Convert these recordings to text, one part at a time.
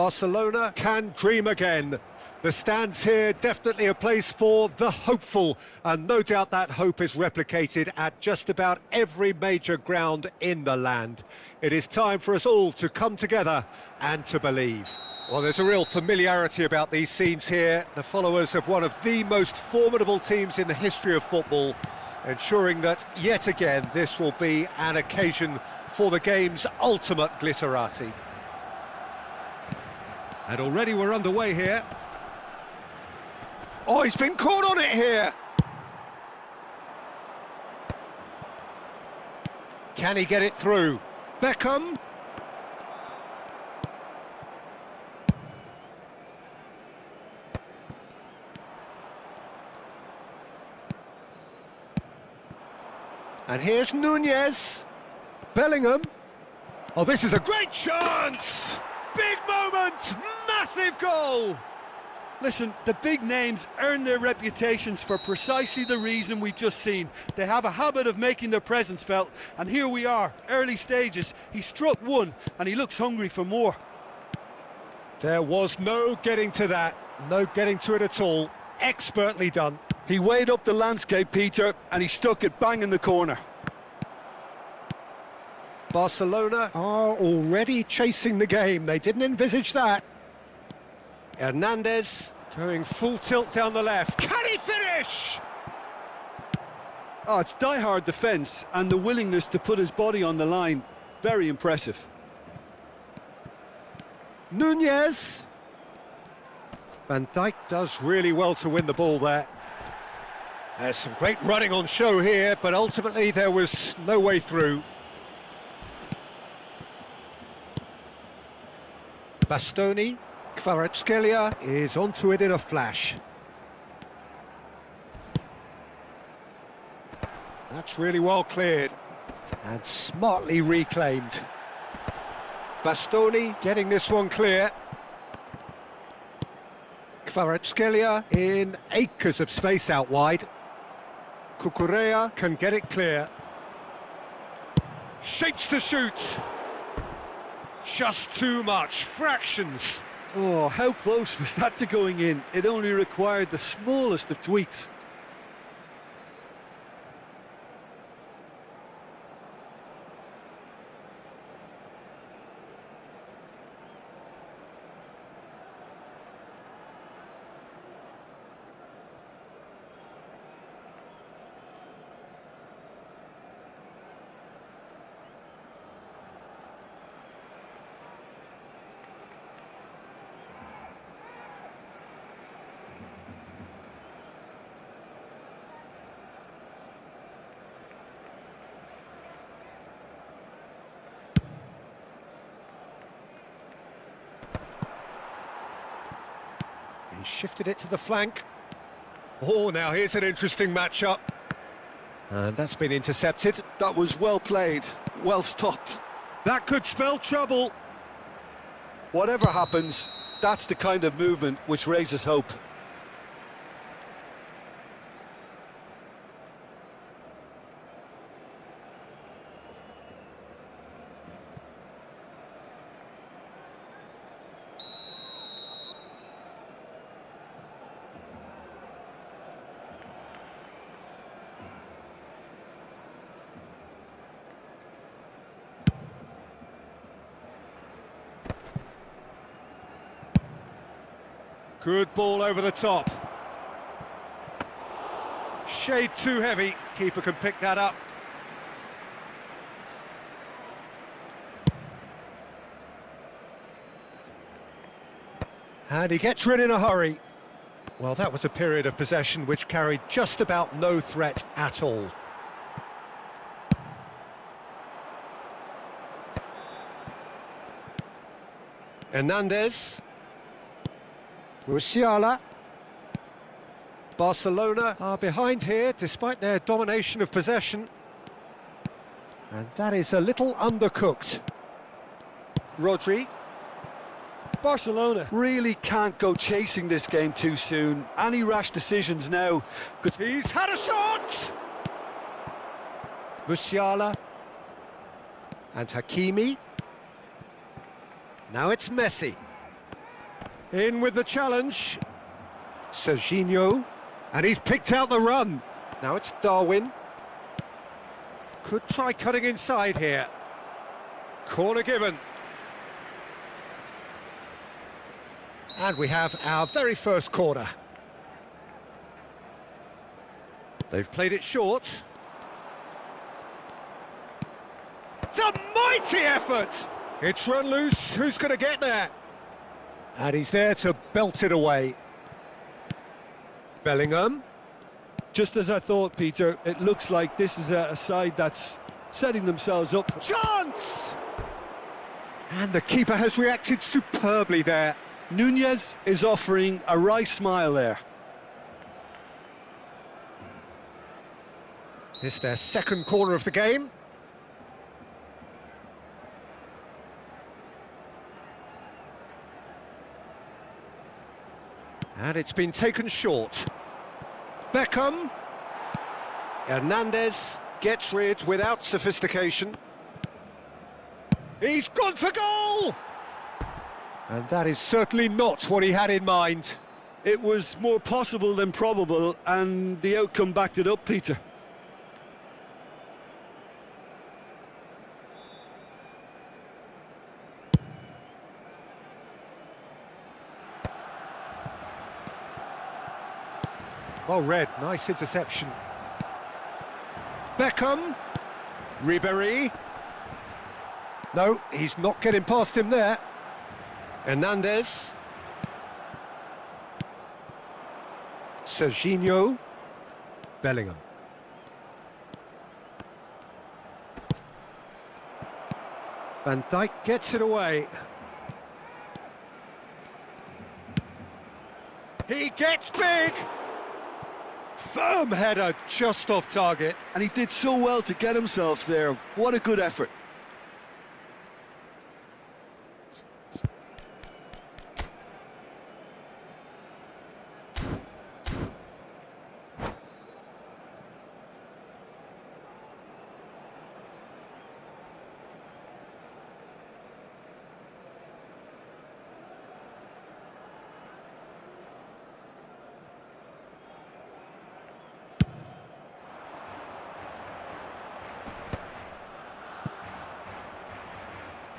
Barcelona can dream again. The stands here, definitely a place for the hopeful, and no doubt that hope is replicated at just about every major ground in the land. It is time for us all to come together and to believe. Well, there's a real familiarity about these scenes here, the followers of one of the most formidable teams in the history of football, ensuring that, yet again, this will be an occasion for the game's ultimate glitterati. And already we're underway here. Oh, he's been caught on it here! Can he get it through? Beckham? And here's Nunez. Bellingham. Oh, this is a great chance! Big moment! Massive goal! Listen, the big names earn their reputations for precisely the reason we've just seen. They have a habit of making their presence felt, and here we are, early stages. He struck one, and he looks hungry for more. There was no getting to that, no getting to it at all. Expertly done. He weighed up the landscape, Peter, and he stuck it bang in the corner. Barcelona are already chasing the game. They didn't envisage that. Hernandez going full tilt down the left. Can he finish? Oh, it's die-hard defence and the willingness to put his body on the line. Very impressive. Nunez. Van Dijk does really well to win the ball there. There's some great running on show here, but ultimately there was no way through. Bastoni. Kvaratskhelia is onto it in a flash. That's really well cleared and smartly reclaimed. Bastoni getting this one clear. Kvaratskhelia in acres of space out wide. Cucurella can get it clear. Shapes to shoot. Just too much, fractions. Oh, how close was that to going in? It only required the smallest of tweaks. He shifted it to the flank. Oh, now here's an interesting matchup. And that's been intercepted. That was well played, well stopped. That could spell trouble. Whatever happens, that's the kind of movement which raises hope. Good ball over the top. Shade too heavy. Keeper can pick that up. And he gets rid in a hurry. Well, that was a period of possession which carried just about no threat at all. Hernandez. Musiala. Barcelona are behind here despite their domination of possession. And that is a little undercooked. Rodri. Barcelona really can't go chasing this game too soon. Any rash decisions now could... He's had a shot! Musiala. And Hakimi. Now it's Messi. In with the challenge. Serginho. And he's picked out the run. Now it's Darwin. Could try cutting inside here. Corner given. And we have our very first corner. They've played it short. It's a mighty effort! It's run loose, who's going to get there? And he's there to belt it away. Bellingham. Just as I thought, Peter, it looks like this is a side that's setting themselves up for... Chance! And the keeper has reacted superbly there. Nunez is offering a wry smile there. It's their second corner of the game. And it's been taken short. Beckham. Hernandez gets rid without sophistication. He's gone for goal! And that is certainly not what he had in mind. It was more possible than probable, and the outcome backed it up, Peter. Well read, nice interception. Beckham. Ribéry. No, he's not getting past him there. Hernandez. Serginho. Bellingham. Van Dijk gets it away. He gets big! Firm header, just off target. And he did so well to get himself there. What a good effort.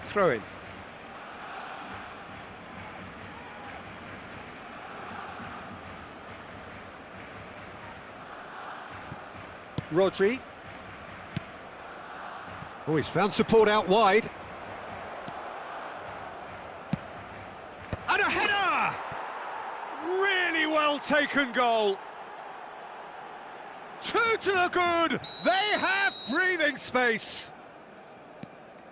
Throw in. Rodri. Oh, he's found support out wide. And a header! Really well taken goal. Two to the good. They have breathing space.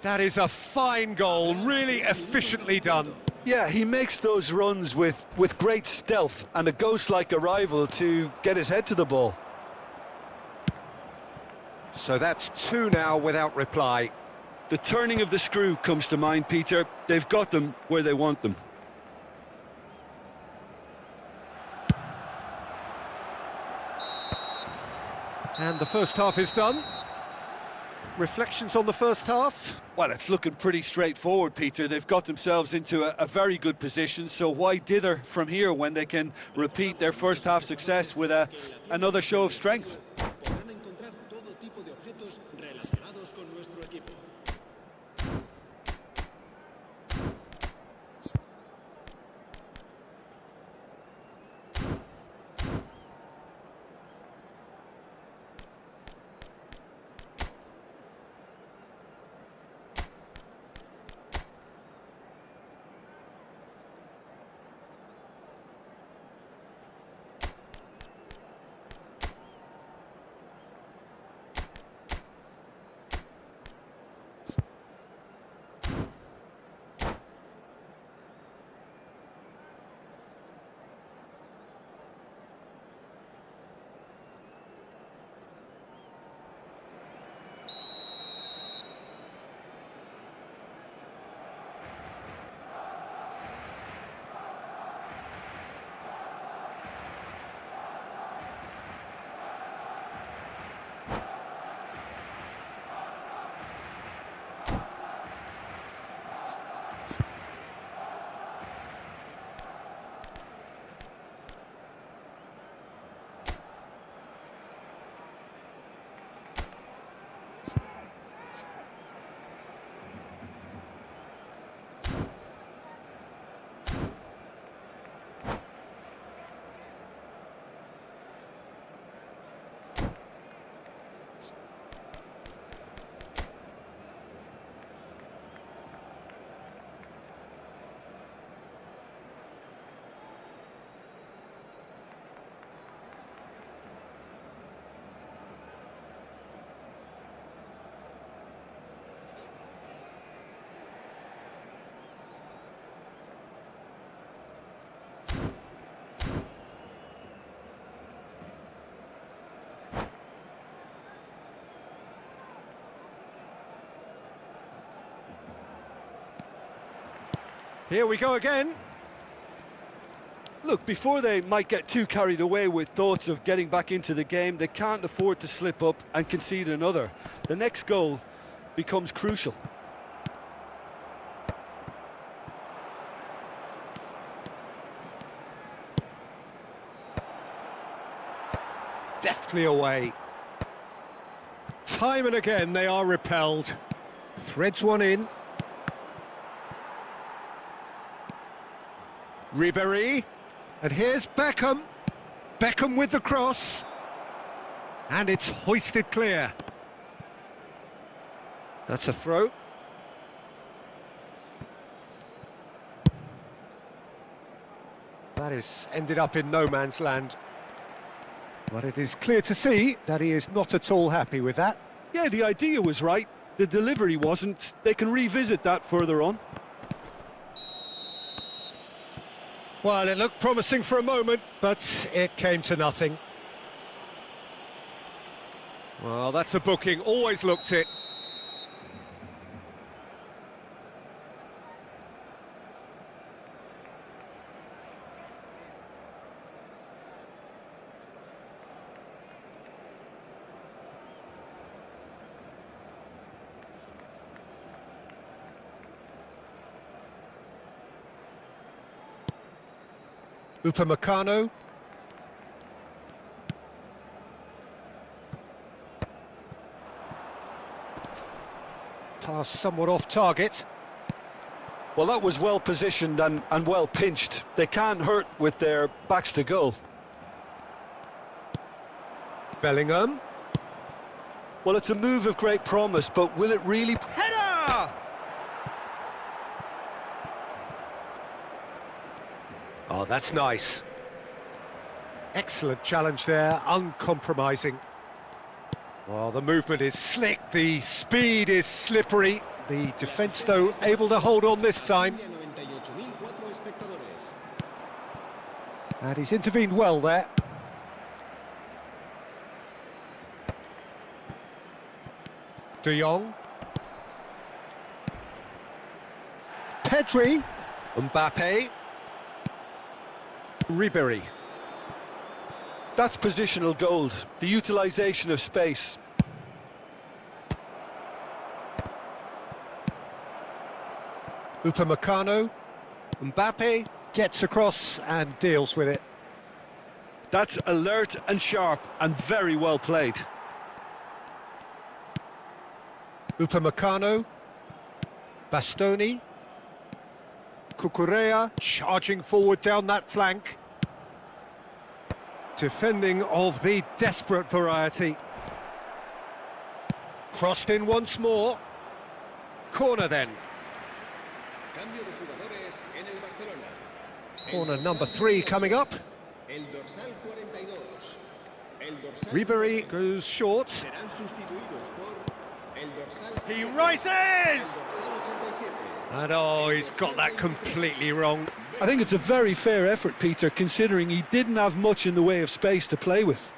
That is a fine goal, really efficiently done. Yeah, he makes those runs with great stealth and a ghost-like arrival to get his head to the ball. So that's two now without reply. The turning of the screw comes to mind, Peter. They've got them where they want them. And the first half is done. Reflections on the first half? Well, it's looking pretty straightforward, Peter. They've got themselves into a very good position, so why dither from here when they can repeat their first half success with another show of strength? Here we go again. Look, before they might get too carried away with thoughts of getting back into the game, they can't afford to slip up and concede another. The next goal becomes crucial. Deftly away. Time and again they are repelled. Threads one in. Ribéry. And here's Beckham. Beckham with the cross. And it's hoisted clear. That's a throw. That is ended up in no man's land. But it is clear to see that he is not at all happy with that. Yeah, the idea was right. The delivery wasn't. They can revisit that further on. Well, it looked promising for a moment, but it came to nothing. Well, that's a booking. Always looked it. Upamecano. Pass somewhat off target. Well, that was well positioned and well pinched. They can't hurt with their backs to goal. Bellingham. Well, it's a move of great promise, but will it really... Header! Oh, that's nice. Excellent challenge there, uncompromising. Well, the movement is slick, the speed is slippery. The defence, though, able to hold on this time. And he's intervened well there. De Jong. Pedri. Mbappe. Ribéry. That's positional gold, the utilisation of space. Upamecano. Mbappe gets across and deals with it. That's alert and sharp and very well played. Upamecano. Bastoni. Cucurella charging forward down that flank. Defending of the desperate variety. Crossed in once more. Corner then. Corner number 3 coming up. Ribéry goes short. He rises! And oh, he's got that completely wrong. I think it's a very fair effort, Peter, considering he didn't have much in the way of space to play with.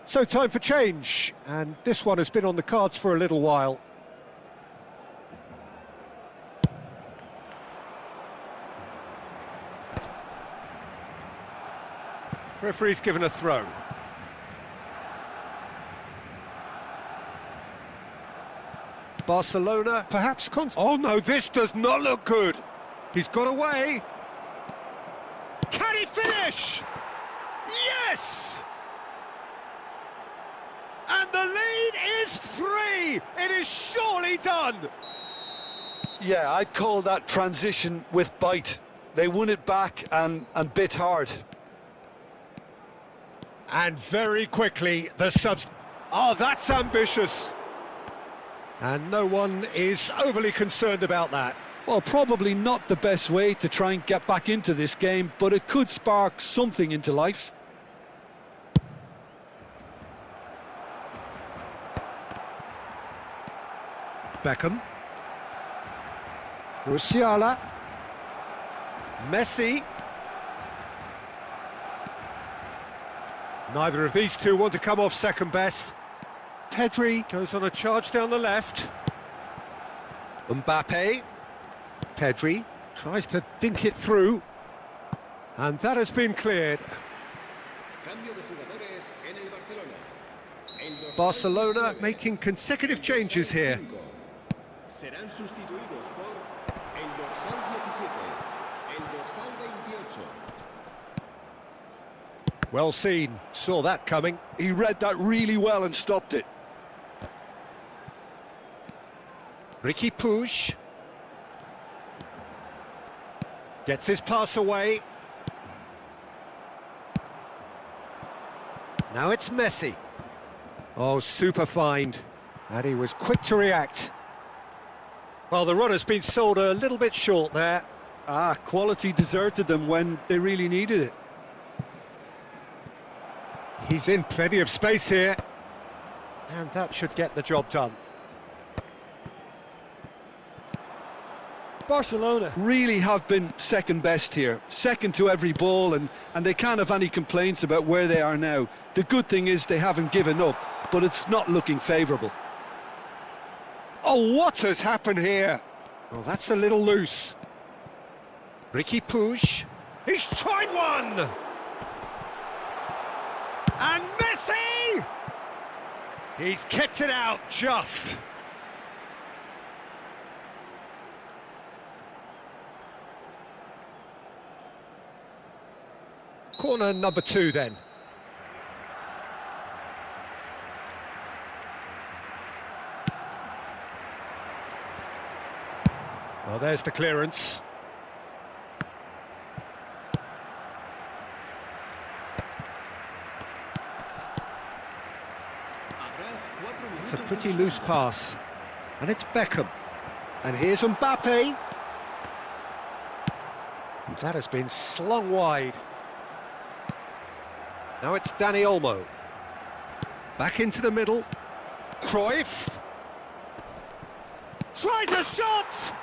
So time for change, and this one has been on the cards for a little while. Referee's given a throw. Barcelona perhaps oh no, this does not look good. He's got away. Can he finish? Yes! And the lead is 3. It is surely done. Yeah, I'd call that transition with bite. They won it back and bit hard. And very quickly, the subs... Oh, that's ambitious. And no one is overly concerned about that. Well, probably not the best way to try and get back into this game, but it could spark something into life. Beckham. Musiala. Messi. Neither of these two want to come off second best. Pedri goes on a charge down the left. Mbappe. Pedri tries to dink it through. And that has been cleared. Barcelona making consecutive changes here. Well seen, saw that coming. He read that really well and stopped it. Ricky Puig gets his pass away. Now it's Messi. Oh, super find. And he was quick to react. Well, the run has been sold a little bit short there. Quality deserted them when they really needed it. He's in plenty of space here. And that should get the job done. Barcelona really have been second best here, second to every ball, and they can't have any complaints about where they are now. The good thing is they haven't given up, but it's not looking favourable. Oh, what has happened here? Oh, that's a little loose. Ricky Puig, he's tried one! And Messi! He's kept it out just. Corner number 2 then. Well, there's the clearance. It's a pretty loose pass. And it's Beckham. And here's Mbappe. And that has been slung wide. Now it's Dani Olmo. Back into the middle. Cruyff. Tries a shot!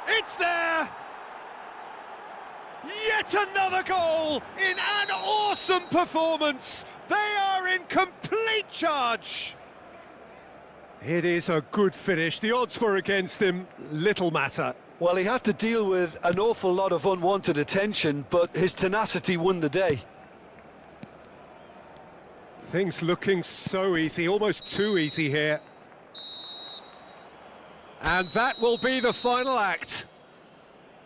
It's there! Yet another goal in an awesome performance! They are in complete charge! It is a good finish. The odds were against him. Little matter. Well, he had to deal with an awful lot of unwanted attention, but his tenacity won the day. Things looking so easy, almost too easy here. And that will be the final act.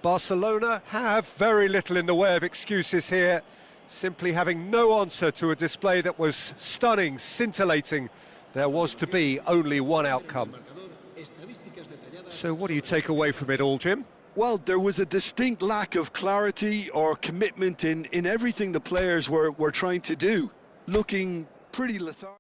Barcelona have very little in the way of excuses here, simply having no answer to a display that was stunning, scintillating. There was to be only one outcome. So what do you take away from it all, Jim? Well, there was a distinct lack of clarity or commitment in everything the players were trying to do. Looking pretty lethargic.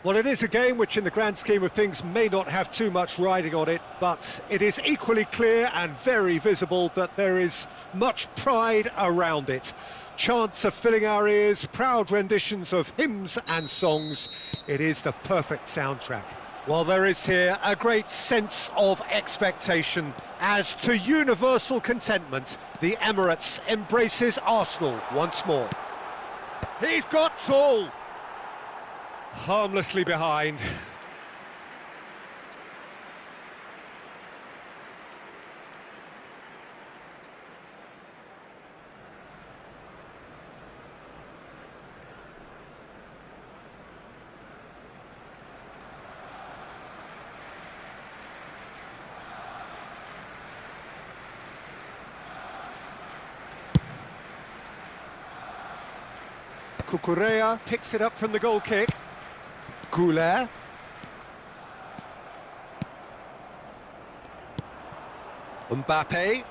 Well, it is a game which in the grand scheme of things may not have too much riding on it, but it is equally clear and very visible that there is much pride around it. Chants are filling our ears, proud renditions of hymns and songs. It is the perfect soundtrack. Well, there is here a great sense of expectation as to universal contentment. The Emirates embraces Arsenal once more. He's got tall. Harmlessly behind. Cucurella picks it up from the goal kick. Goulet. Mbappe.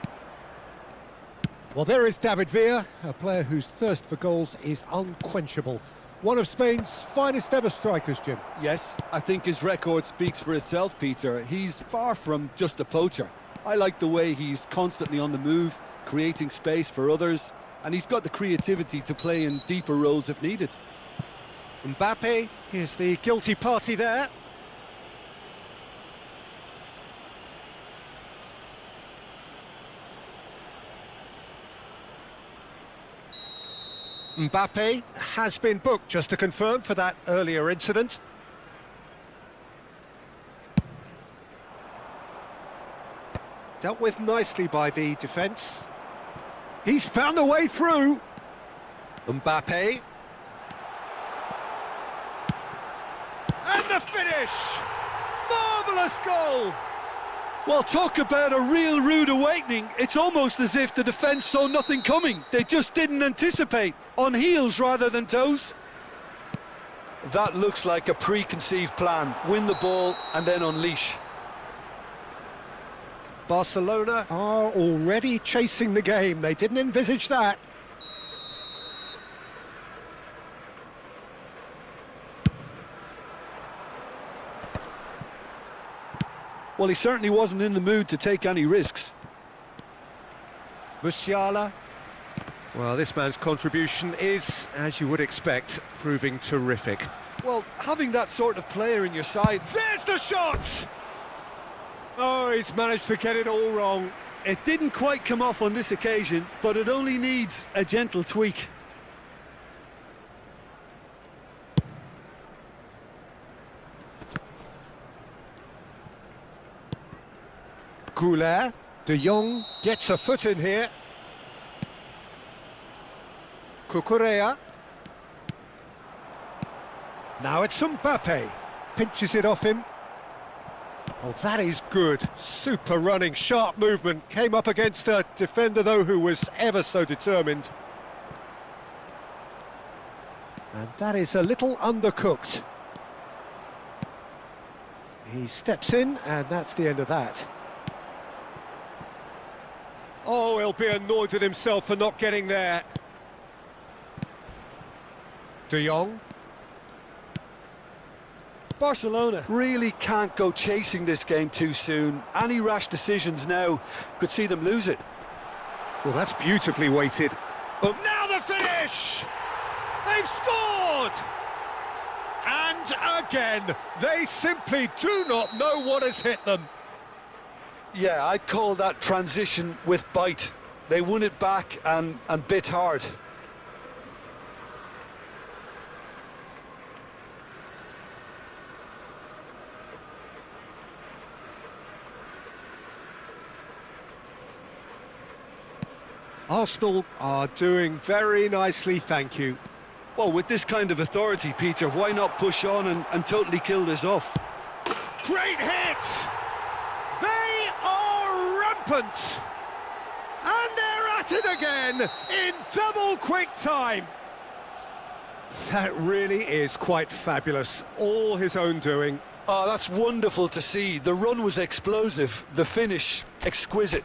Well, there is David Villa, a player whose thirst for goals is unquenchable. One of Spain's finest ever strikers, Jim. Yes, I think his record speaks for itself, Peter. He's far from just a poacher. I like the way he's constantly on the move, creating space for others, and he's got the creativity to play in deeper roles if needed. Mbappe, here's the guilty party there. Mbappe has been booked, just to confirm, for that earlier incident. Dealt with nicely by the defence. He's found a way through. Mbappe. And the finish! Marvellous goal! Well, talk about a real rude awakening. It's almost as if the defence saw nothing coming. They just didn't anticipate. On heels rather than toes. That looks like a preconceived plan. Win the ball and then unleash. Barcelona are already chasing the game. They didn't envisage that. Well, he certainly wasn't in the mood to take any risks. Musiala. Well, this man's contribution is, as you would expect, proving terrific. Well, having that sort of player in your side... There's the shot! Oh, he's managed to get it all wrong. It didn't quite come off on this occasion, but it only needs a gentle tweak. Goulet. De Jong gets a foot in here. Cucurella. Now it's Mbappe. Pinches it off him. Oh, that is good. Super running, sharp movement. Came up against a defender, though, who was ever so determined. And that is a little undercooked. He steps in, and that's the end of that. Oh, he'll be annoyed with himself for not getting there. De Jong. Barcelona really can't go chasing this game too soon. Any rash decisions now could see them lose it. Well, that's beautifully weighted. But now the finish! They've scored! And again, they simply do not know what has hit them. Yeah, I'd call that transition with bite. They won it back and bit hard. Arsenal are doing very nicely, thank you. Well, with this kind of authority, Peter, why not push on and totally kill this off? Great hit! They are rampant! And they're at it again in double quick time. That really is quite fabulous. All his own doing. Oh, that's wonderful to see. The run was explosive, the finish exquisite.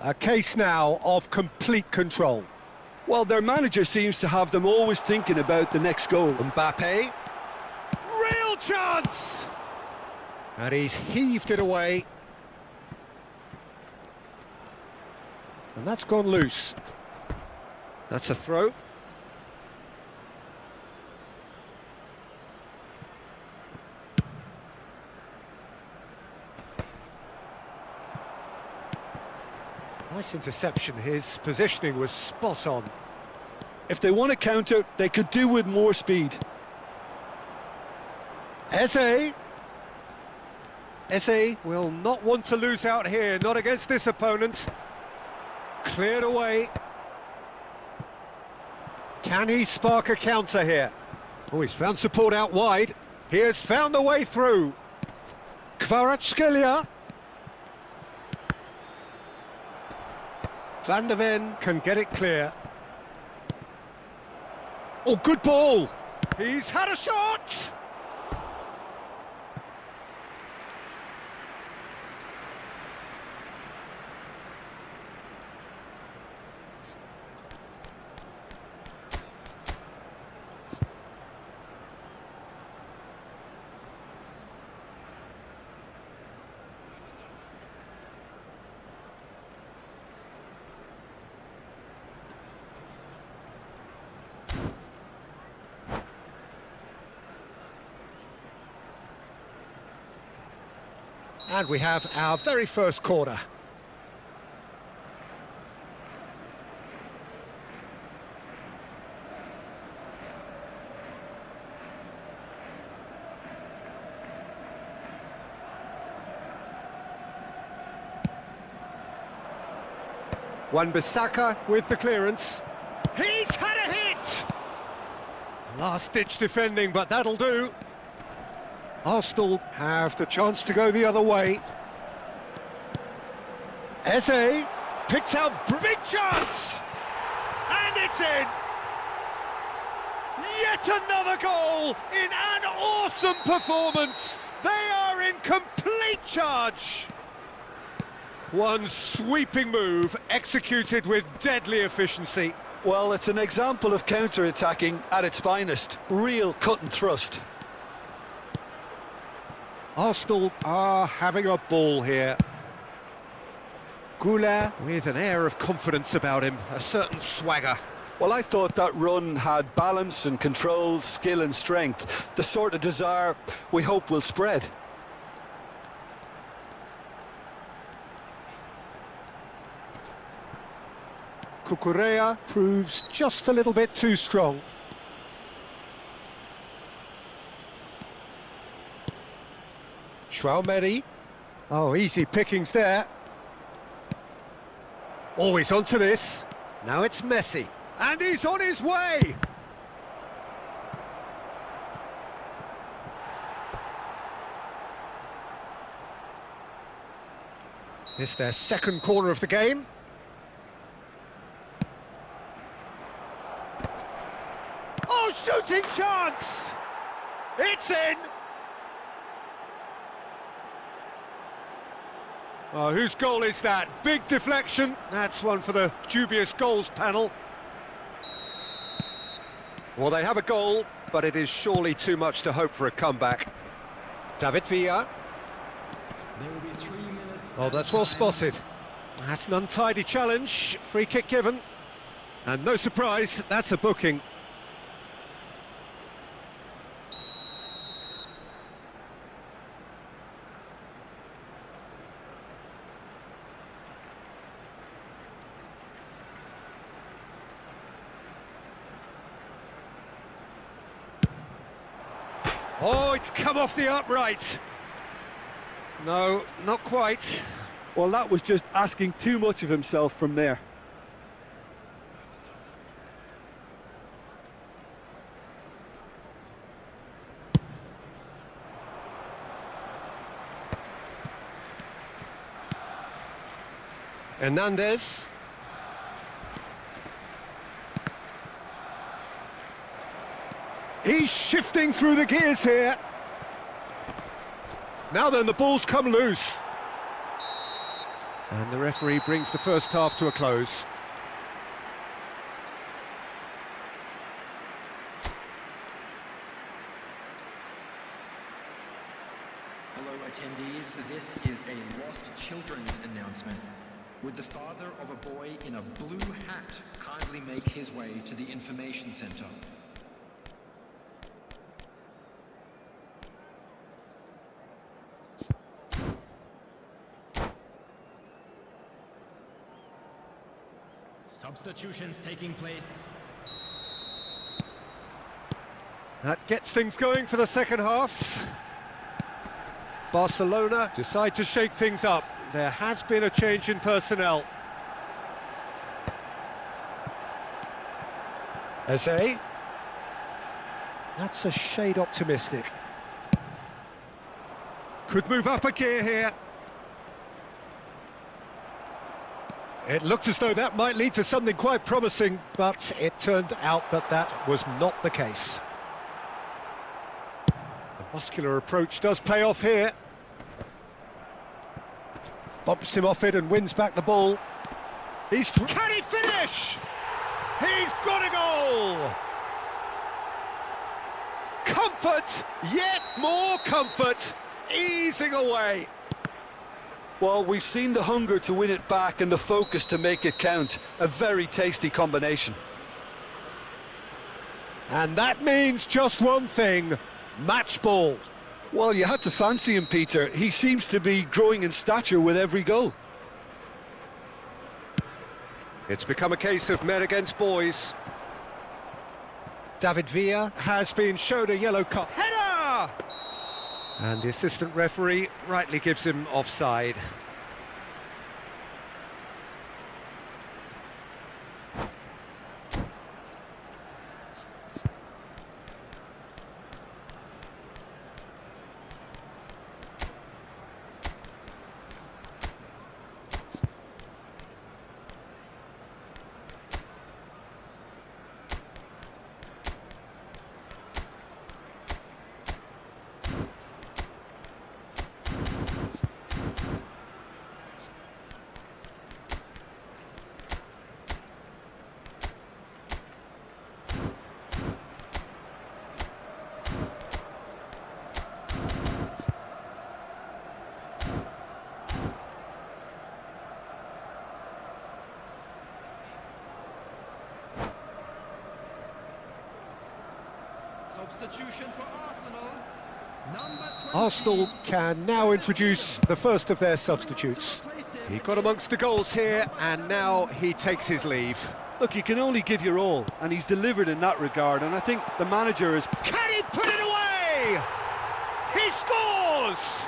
A case now of complete control. Well, their manager seems to have them always thinking about the next goal. Mbappe. Real chance! And he's heaved it away. And that's gone loose. That's a throw. Nice interception. His positioning was spot on. If they want to counter, they could do with more speed. Eze will not want to lose out here, not against this opponent. Cleared away. Can he spark a counter here? Oh, he's found support out wide. He has found the way through. Kvaratskhelia. Van der Ven can get it clear. Oh, good ball. He's had a shot. And we have our very first corner. Wan-Bissaka with the clearance. He's had a hit! Last-ditch defending, but that'll do. Arsenal have the chance to go the other way. Eze picks out big chance! And it's in! Yet another goal in an awesome performance! They are in complete charge! One sweeping move executed with deadly efficiency. Well, it's an example of counter-attacking at its finest. Real cut and thrust. Arsenal are having a ball here. Goulart with an air of confidence about him, a certain swagger. Well, I thought that run had balance and control, skill and strength. The sort of desire we hope will spread. Cucurella proves just a little bit too strong. Schwalmeri. Oh, easy pickings there. Always onto this. Now it's Messi. And he's on his way! It's their second corner of the game. Oh, shooting chance! It's in! Oh, whose goal is that? Big deflection. That's one for the dubious goals panel. Well, they have a goal, but it is surely too much to hope for a comeback. David Villa. Oh, that's well spotted. That's an untidy challenge. Free kick given. And no surprise, that's a booking. Oh, it's come off the upright. No, not quite. Well, that was just asking too much of himself from there. Hernandez. He's shifting through the gears here. Now then, the ball's come loose. And the referee brings the first half to a close. Hello attendees, this is a lost children's announcement. Would the father of a boy in a blue hat kindly make his way to the information center? Substitutions taking place. That gets things going for the second half. Barcelona decide to shake things up. There has been a change in personnel. Eze. That's a shade optimistic. Could move up a gear here. It looked as though that might lead to something quite promising, but it turned out that that was not the case. The muscular approach does pay off here. Bumps him off it and wins back the ball. Can he finish? He's got a goal! Comfort, yet more comfort, easing away. Well, we've seen the hunger to win it back and the focus to make it count. A very tasty combination. And that means just one thing, match ball. Well, you had to fancy him, Peter. He seems to be growing in stature with every goal. It's become a case of men against boys. David Villa has been showed a yellow card. Header! And the assistant referee rightly gives him offside. Substitution for Arsenal. Number 20. Arsenal can now introduce the first of their substitutes. He got amongst the goals here, and now he takes his leave. Look, you can only give your all, and he's delivered in that regard, and I think the manager is... Can he put it away? He scores!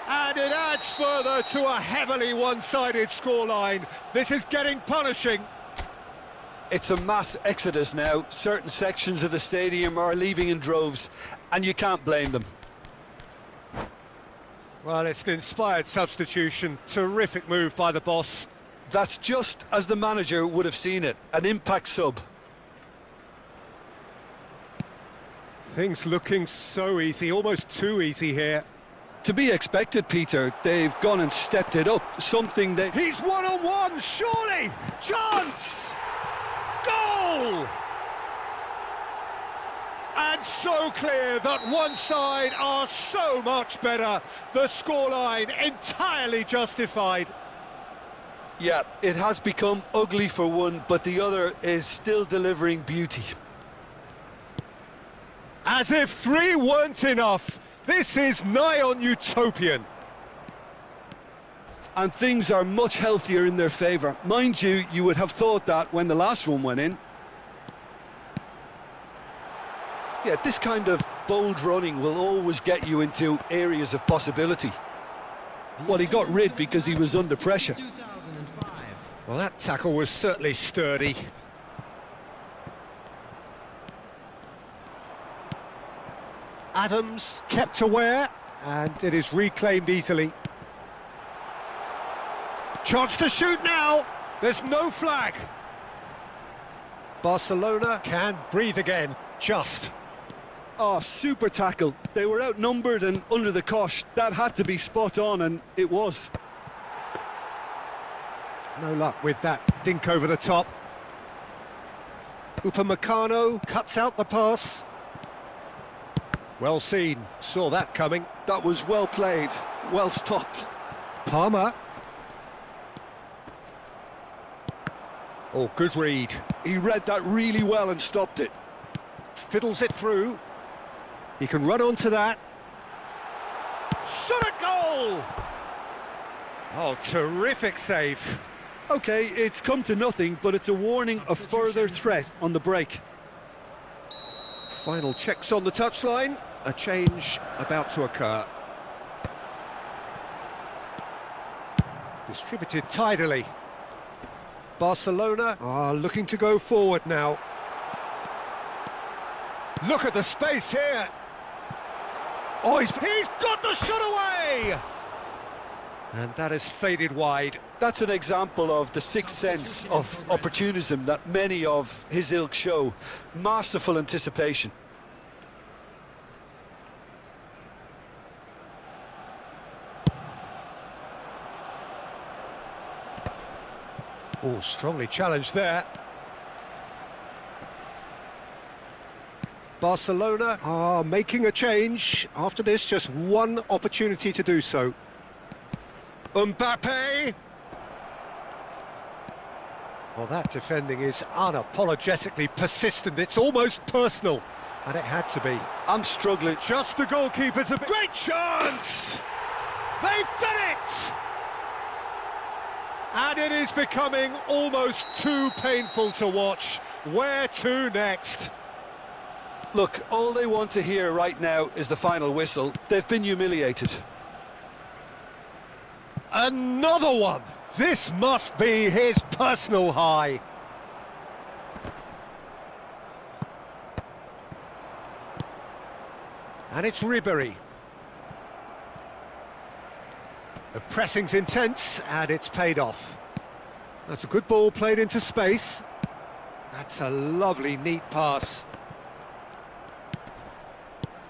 And it adds further to a heavily one-sided scoreline. This is getting punishing. It's a mass exodus now. Certain sections of the stadium are leaving in droves, and you can't blame them. Well, it's an inspired substitution. Terrific move by the boss. That's just as the manager would have seen it. An impact sub. Things looking so easy, almost too easy here. To be expected, Peter. They've gone and stepped it up. Something they... He's one-on-one, surely! Chance! Goal! And so clear that one side are so much better. The scoreline entirely justified. Yeah, it has become ugly for one, but the other is still delivering beauty. As if three weren't enough, this is nigh on utopian. And things are much healthier in their favour. Mind you, you would have thought that when the last one went in. Yeah, this kind of bold running will always get you into areas of possibility. Well, he got rid because he was under pressure. Well, that tackle was certainly sturdy. Adams kept aware, and it is reclaimed easily. Chance to shoot now. There's no flag. Barcelona can breathe again, just. Oh, super tackle. They were outnumbered and under the cosh. That had to be spot on, and it was. No luck with that dink over the top. Upamecano cuts out the pass. Well seen, saw that coming. That was well played, well stopped. Palmer. Oh, good read. He read that really well and stopped it. Fiddles it through. He can run onto that. Shot a goal! Oh, terrific save. Okay, it's come to nothing, but it's a warning of further threat on the break. Final checks on the touchline. A change about to occur. Distributed tidily. Barcelona are looking to go forward now. Look at the space here. Oh, he's got the shot away! And that has faded wide. That's an example of the sixth sense of opportunism that many of his ilk show. Masterful anticipation. Oh, strongly challenged there. Barcelona are making a change. After this, just one opportunity to do so. Mbappe! Well, that defending is unapologetically persistent. It's almost personal, and it had to be. I'm struggling. Just the goalkeeper's a great chance! They've done it! And it is becoming almost too painful to watch. Where to next? Look, all they want to hear right now is the final whistle. They've been humiliated. Another one! This must be his personal high. And it's Ribery. The pressing's intense, and it's paid off. That's a good ball played into space. That's a lovely, neat pass.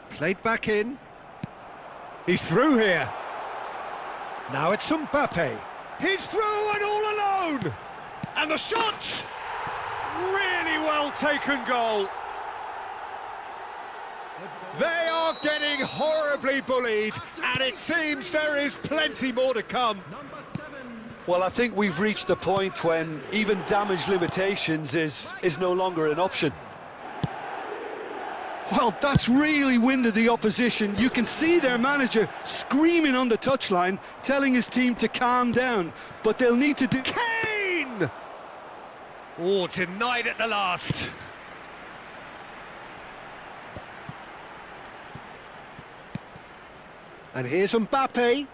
Played back in. He's through here. Now it's Mbappe. He's through and all alone! And the shot! Really well taken goal. They are getting horribly bullied, and it seems there is plenty more to come. Well, I think we've reached the point when even damage limitations is no longer an option. Well, that's really winded the opposition. You can see their manager screaming on the touchline, telling his team to calm down, but they'll need to do... Kane! Oh, denied at the last. And here's Mbappe.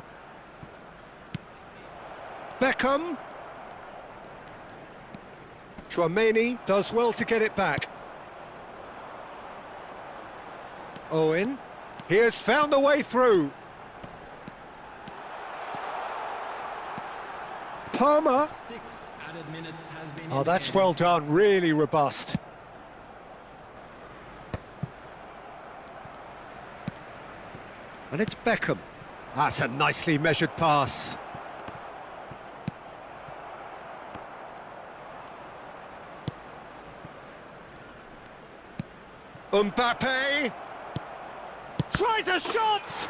Beckham. Tchouaméni does well to get it back. Owen. He has found the way through. Palmer. Oh, that's well done. Really robust. And it's Beckham. That's a nicely measured pass. Mbappe tries a shot!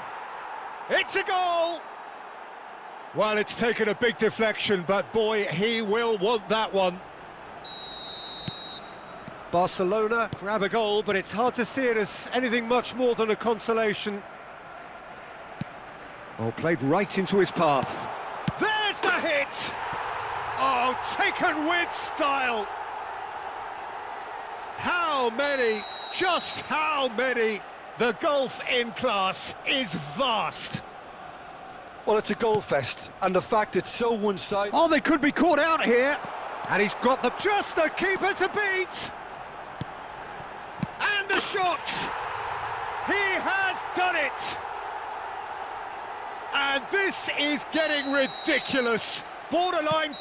It's a goal! Well, it's taken a big deflection, but boy, he will want that one. Barcelona grab a goal, but it's hard to see it as anything much more than a consolation. Oh, played right into his path. There's the hit! Oh, taken with style! How many? Just how many? The gulf in class is vast. Well, it's a goal fest, and the fact it's so one-sided... Oh, they could be caught out here. And he's got just the keeper to beat. And a shot. He has done it. And this is getting ridiculous. Borderline.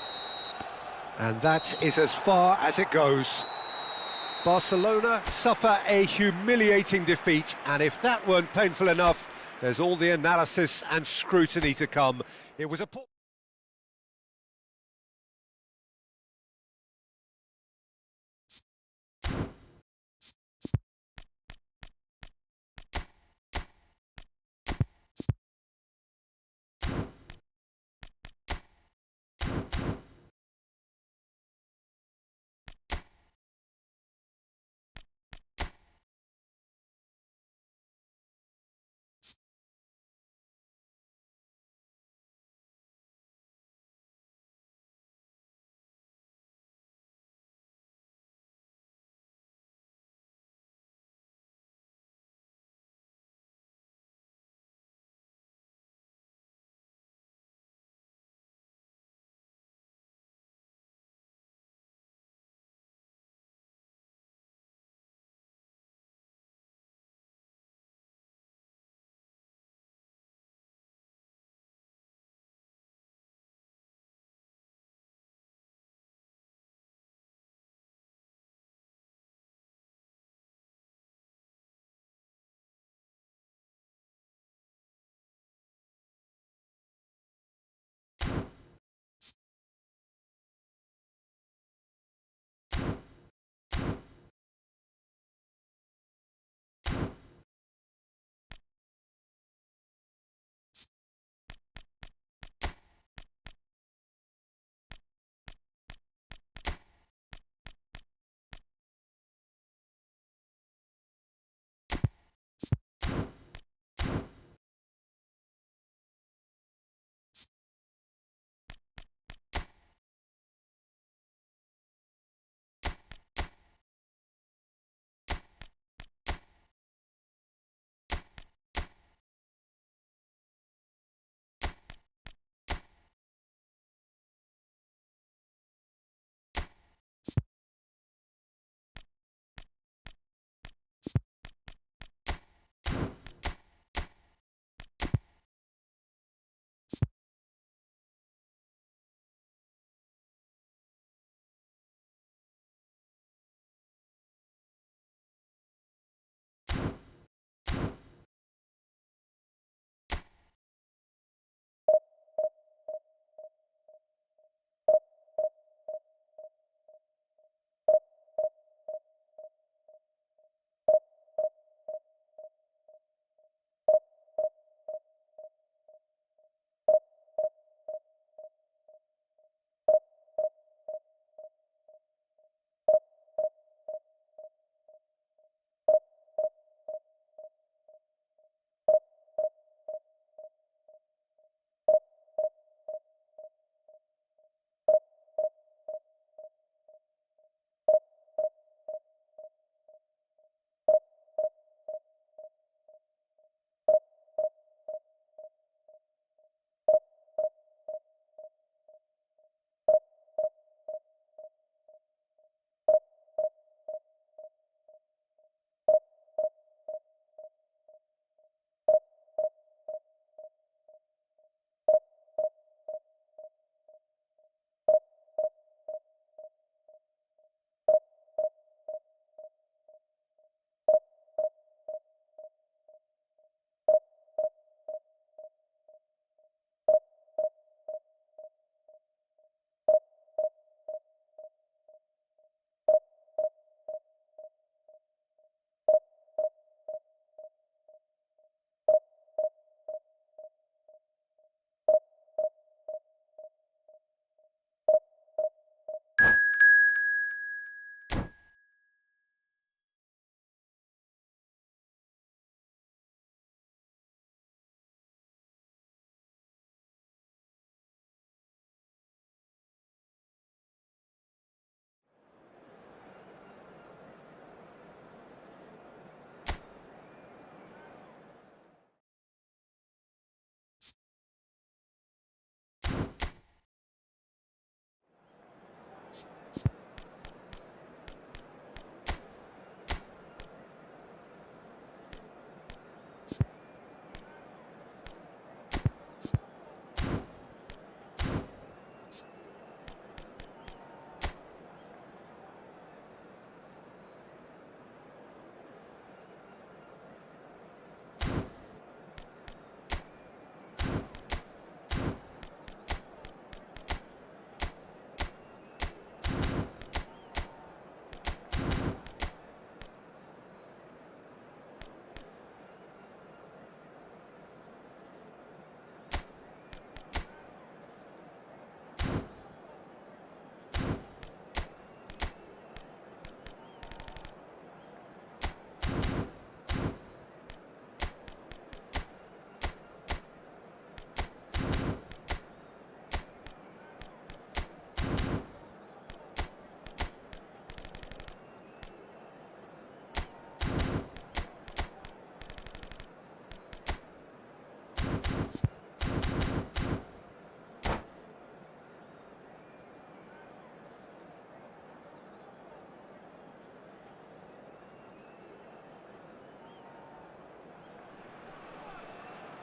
And that is as far as it goes. Barcelona suffer a humiliating defeat, and if that weren't painful enough, there's all the analysis and scrutiny to come. It was a poor...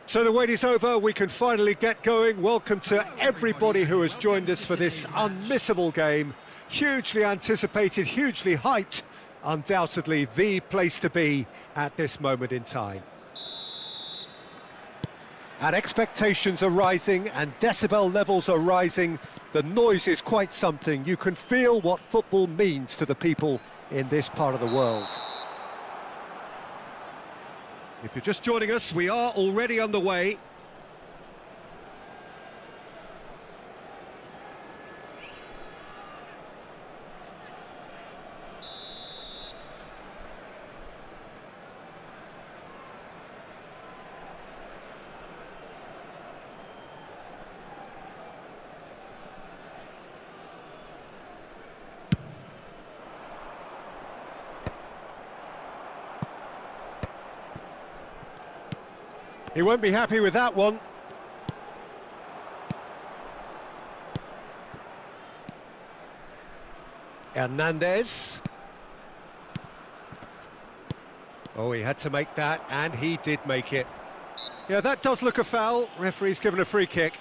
So the wait is over, we can finally get going. Welcome to everybody who has joined us for this unmissable game. Hugely anticipated, hugely hyped, undoubtedly the place to be at this moment in time. And expectations are rising and decibel levels are rising. The noise is quite something. You can feel what football means to the people in this part of the world. If you're just joining us, we are already underway. He won't be happy with that one. Hernandez. Oh, he had to make that, and he did make it. Yeah, that does look a foul. Referee's given a free kick.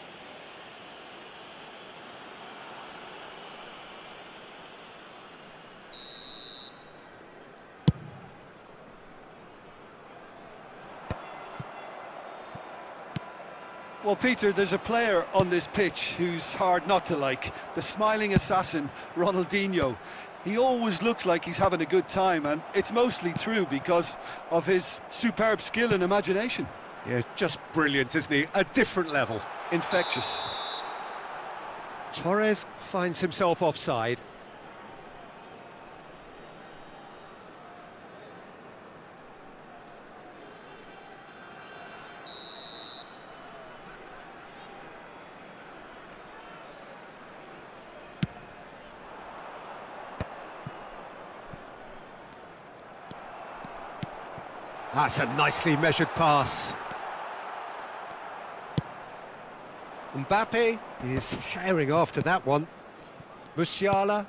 Well, Peter, there's a player on this pitch who's hard not to like. The smiling assassin, Ronaldinho. He always looks like he's having a good time, and it's mostly true because of his superb skill and imagination. Yeah, just brilliant, isn't he? A different level. Infectious. Torres finds himself offside. That's a nicely measured pass. Mbappe is herring after that one. Musiala.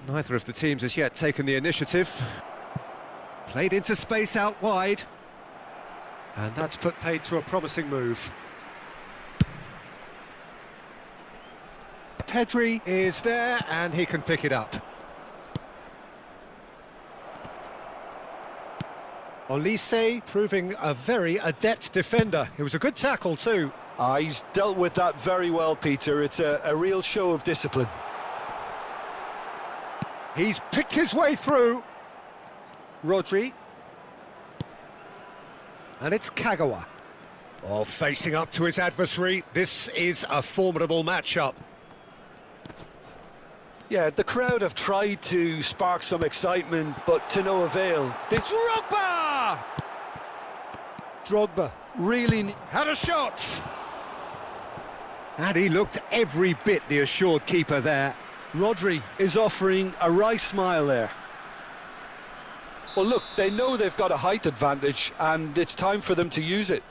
Neither of the teams has yet taken the initiative. Played into space out wide. And that's put paid to a promising move. Pedri is there and he can pick it up. Olise proving a very adept defender. It was a good tackle too. He's dealt with that very well, Peter. It's a real show of discipline. He's picked his way through. Rodri. And it's Kagawa. Oh, facing up to his adversary. This is a formidable matchup. Yeah, the crowd have tried to spark some excitement, but to no avail. It's Drogba really had a shot. And he looked every bit the assured keeper there. Rodri is offering a wry smile there. Well, look, they know they've got a height advantage, and it's time for them to use it.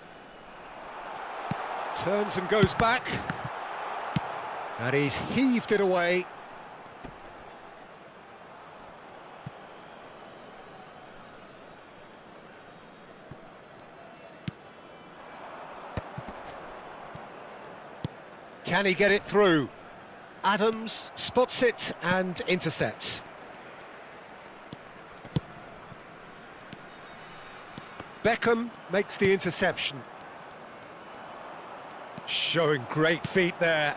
Turns and goes back. And he's heaved it away. Can he get it through? Adams spots it and intercepts. Beckham makes the interception. Showing great feet there.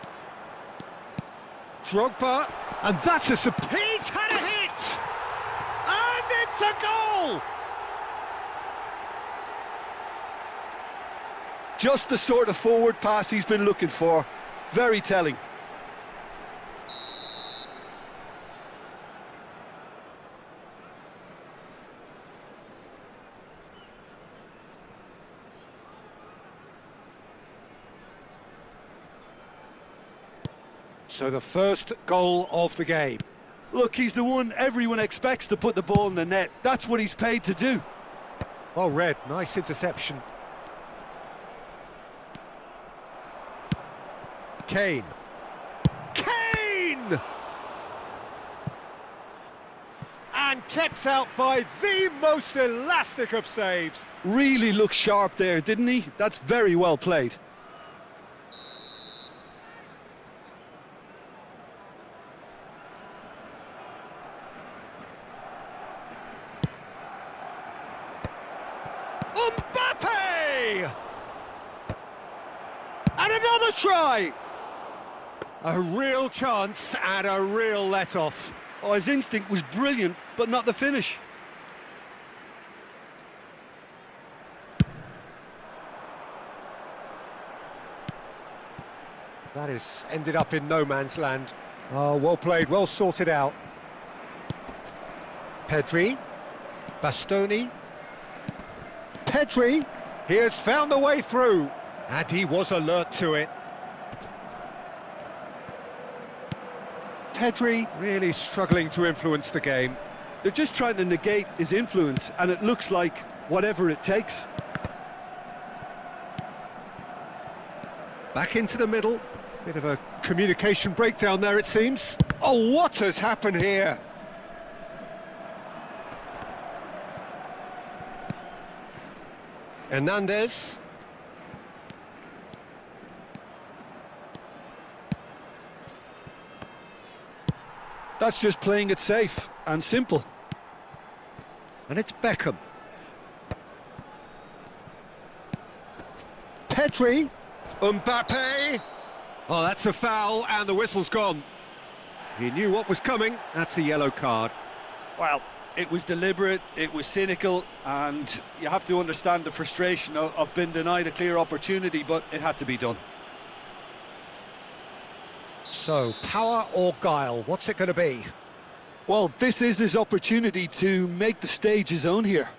Drogba, and that's a surprise. He's had a hit! And it's a goal! Just the sort of forward pass he's been looking for. Very telling. So the first goal of the game. Look, he's the one everyone expects to put the ball in the net. That's what he's paid to do. Well read, nice interception. Kane. and kept out by the most elastic of saves. Really looked sharp there, didn't he? That's very well played. Mbappe! And another try! A real chance and a real let-off. Oh, his instinct was brilliant, but not the finish. That is ended up in no man's land. Oh, well played, well sorted out. Pedri, Bastoni, Pedri, he has found the way through, and he was alert to it. Pedri really struggling to influence the game. They're just trying to negate his influence, and it looks like whatever it takes. Back into the middle. Bit of a communication breakdown there, it seems. Oh, what has happened here? Hernandez. That's just playing it safe and simple. And it's Beckham. Pedri. Mbappe. Oh, that's a foul, and the whistle's gone. He knew what was coming. That's a yellow card. Well, it was deliberate, it was cynical, and you have to understand the frustration of being denied a clear opportunity, but it had to be done. So, power or guile, what's it going to be? Well, this is his opportunity to make the stage his own here.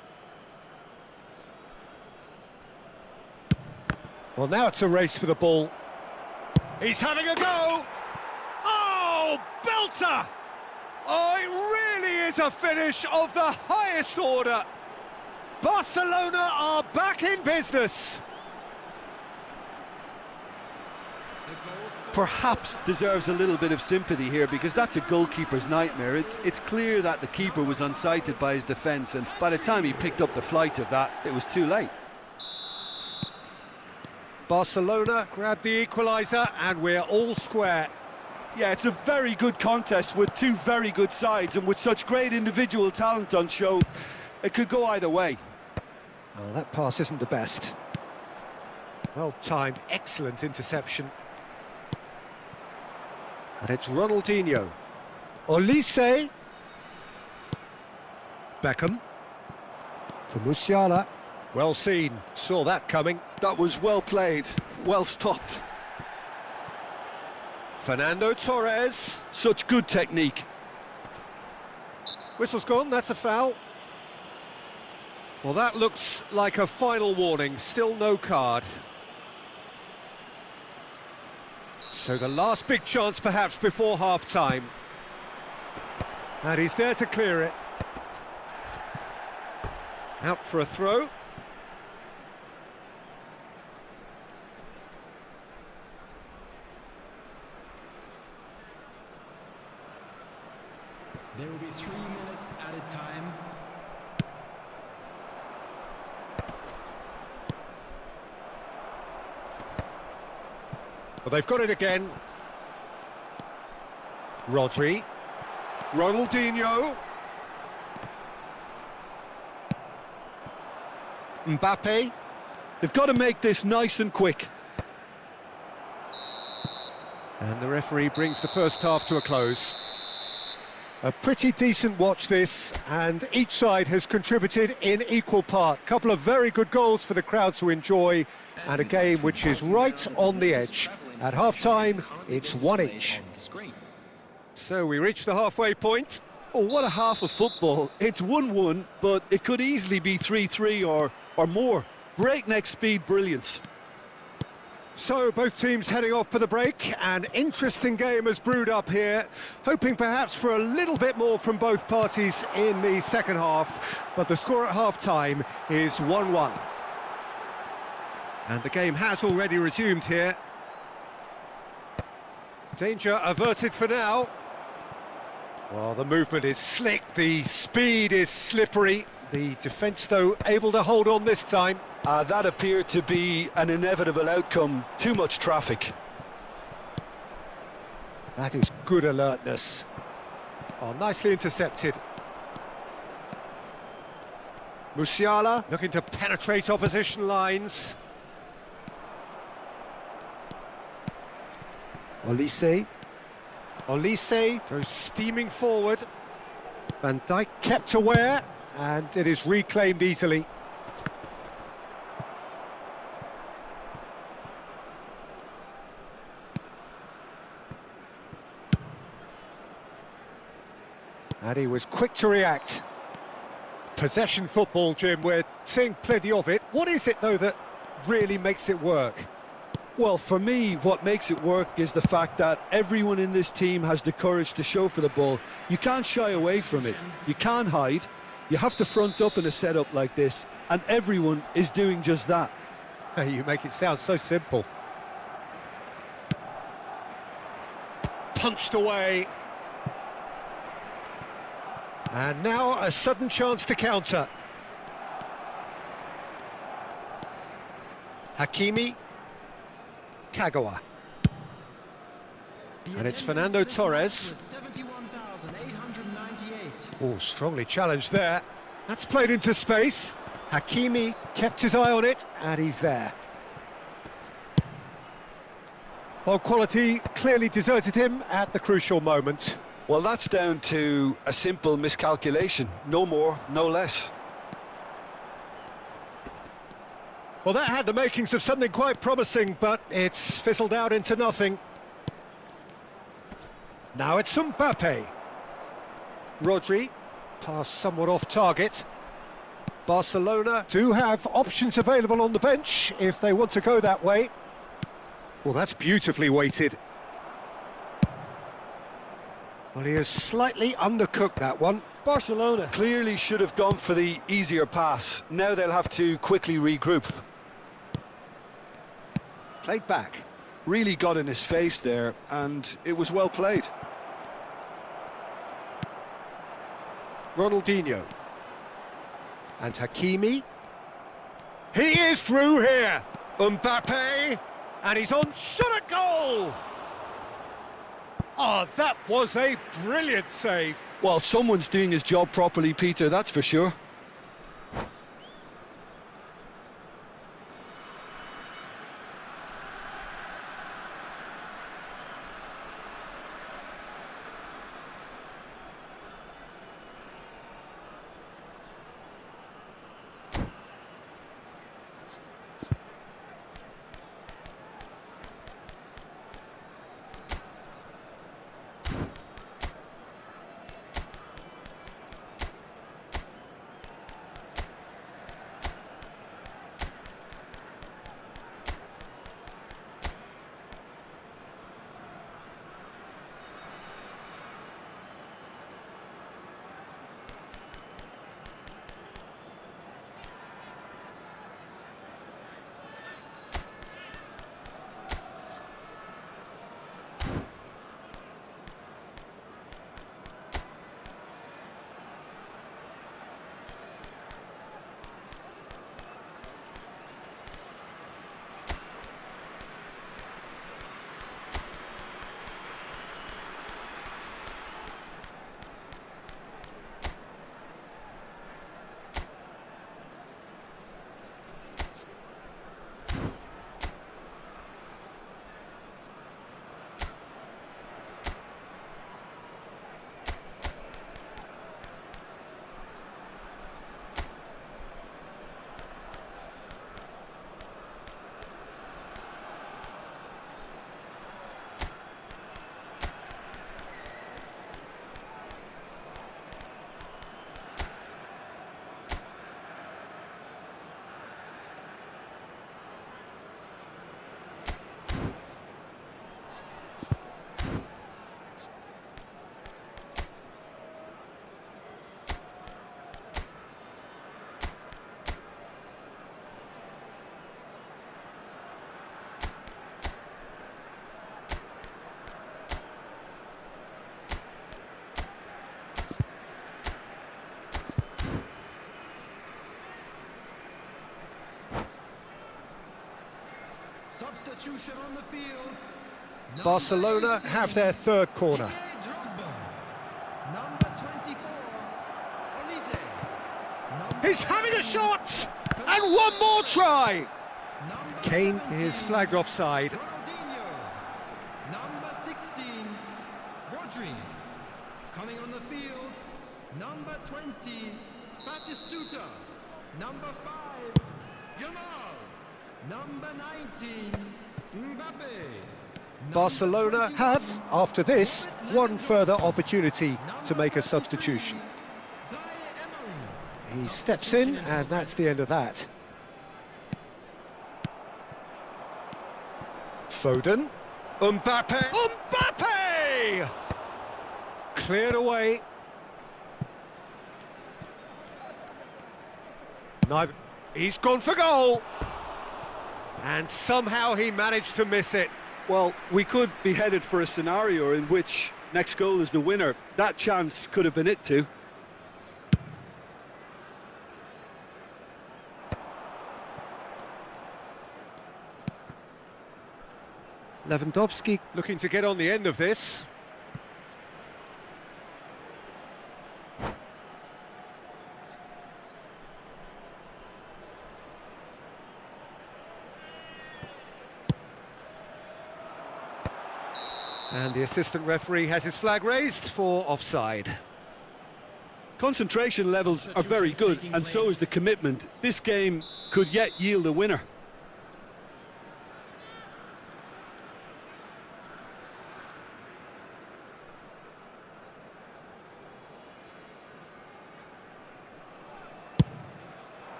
Well, now it's a race for the ball. He's having a go! Oh, belter! Oh, it really is a finish of the highest order. Barcelona are back in business. Perhaps deserves a little bit of sympathy here, because that's a goalkeeper's nightmare. It's clear that the keeper was unsighted by his defence, and by the time he picked up the flight of that, it was too late. Barcelona grabbed the equaliser, and we're all square. Yeah, it's a very good contest with two very good sides, and with such great individual talent on show, it could go either way. Oh, that pass isn't the best. Well timed, excellent interception. And it's Ronaldinho. Olise. Beckham. For Musiala. Well seen, saw that coming. That was well played, well stopped. Fernando Torres. Such good technique. Whistle's gone, that's a foul. Well, that looks like a final warning, still no card. So the last big chance perhaps before half-time. And he's there to clear it. Out for a throw. There will be 3 minutes added time. Well, they've got it again. Rodri. Ronaldinho. Mbappe. They've got to make this nice and quick. And the referee brings the first half to a close. A pretty decent watch this, and each side has contributed in equal part. Couple of very good goals for the crowd to enjoy, and a game which is right on the edge. At half-time, it's 1 each. So we reach the halfway point. Oh, what a half of football. It's 1-1, but it could easily be 3-3 or more. Breakneck speed brilliance. So both teams heading off for the break. An interesting game has brewed up here, hoping perhaps for a little bit more from both parties in the second half, but the score at half-time is 1-1. And the game has already resumed here. Danger averted for now. Well, the movement is slick, the speed is slippery. The defence, though, able to hold on this time. That appeared to be an inevitable outcome. Too much traffic. That is good alertness. Oh, nicely intercepted. Musiala looking to penetrate opposition lines. Olise goes steaming forward. Van Dijk kept aware, and it is reclaimed easily. And he was quick to react. Possession football, Jim, we're seeing plenty of it. What is it, though, that really makes it work? Well, for me, what makes it work is the fact that everyone in this team has the courage to show for the ball. You can't shy away from it. You can't hide. You have to front up in a setup like this, and everyone is doing just that. You make it sound so simple. Punched away. And now a sudden chance to counter. Hakimi. Kagawa. And it's Fernando Torres. Oh, strongly challenged there. That's played into space. Hakimi kept his eye on it, and he's there. Well, quality clearly deserted him at the crucial moment. Well, that's down to a simple miscalculation. No more, no less. Well, that had the makings of something quite promising, but it's fizzled out into nothing. Now it's Mbappe. Rodri, pass somewhat off target. Barcelona do have options available on the bench if they want to go that way. Well, that's beautifully weighted. Well, he has slightly undercooked that one. Barcelona clearly should have gone for the easier pass. Now they'll have to quickly regroup. Played back. Really got in his face there, and it was well played. Ronaldinho. And Hakimi. He is through here. Mbappe. And he's on. Shot at goal! Oh, that was a brilliant save. Well, someone's doing his job properly, Peter, that's for sure. substitution on the field. Barcelona have their third corner. Number 24, Olise. He's having a shot! And one more try! Kane is flagged offside. Ronaldinho. Number 16, Rodri. Coming on the field, number 20, Batistuta. Number 5, Yamal. Number 19, Mbappe. Barcelona have, after this, one further opportunity to make a substitution. He steps in, and that's the end of that. Foden. Mbappe. Mbappe! Cleared away. No, he's gone for goal. And somehow he managed to miss it. Well, we could be headed for a scenario in which next goal is the winner. That chance could have been it too. Lewandowski looking to get on the end of this. And the assistant referee has his flag raised for offside. Concentration levels are very good, and so is the commitment. This game could yet yield a winner.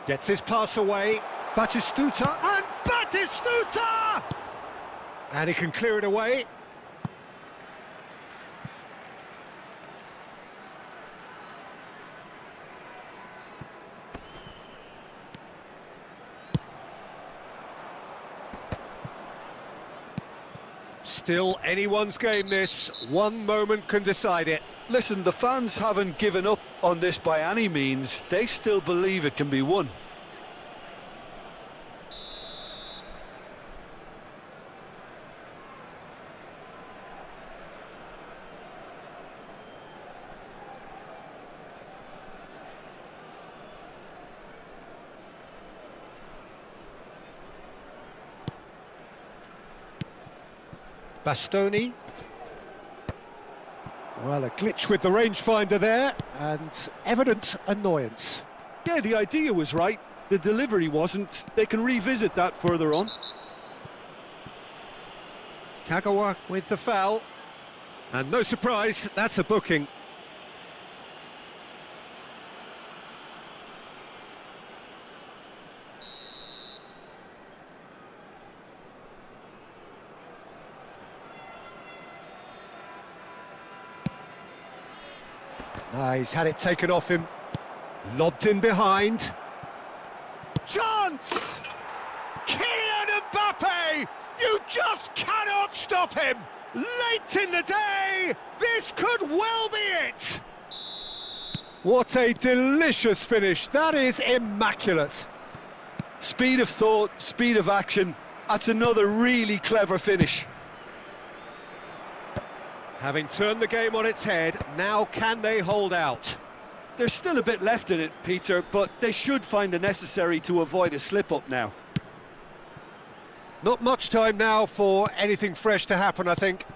Gets his pass away. Batistuta, and Batistuta! And he can clear it away. Still anyone's game this. One moment can decide it. Listen, the fans haven't given up on this by any means. They still believe it can be won. Bastoni. Well, a glitch with the rangefinder there, and evident annoyance. Yeah, the idea was right. The delivery wasn't. They can revisit that further on. Kagawa with the foul. And no surprise, that's a booking. He's had it taken off him. Lobbed in behind. Chance! Kylian Mbappe! You just cannot stop him! Late in the day, this could well be it! What a delicious finish. That is immaculate. Speed of thought, speed of action. That's another really clever finish. Having turned the game on its head, now can they hold out? There's still a bit left in it, Peter, but they should find the necessary to avoid a slip-up now. Not much time now for anything fresh to happen, I think.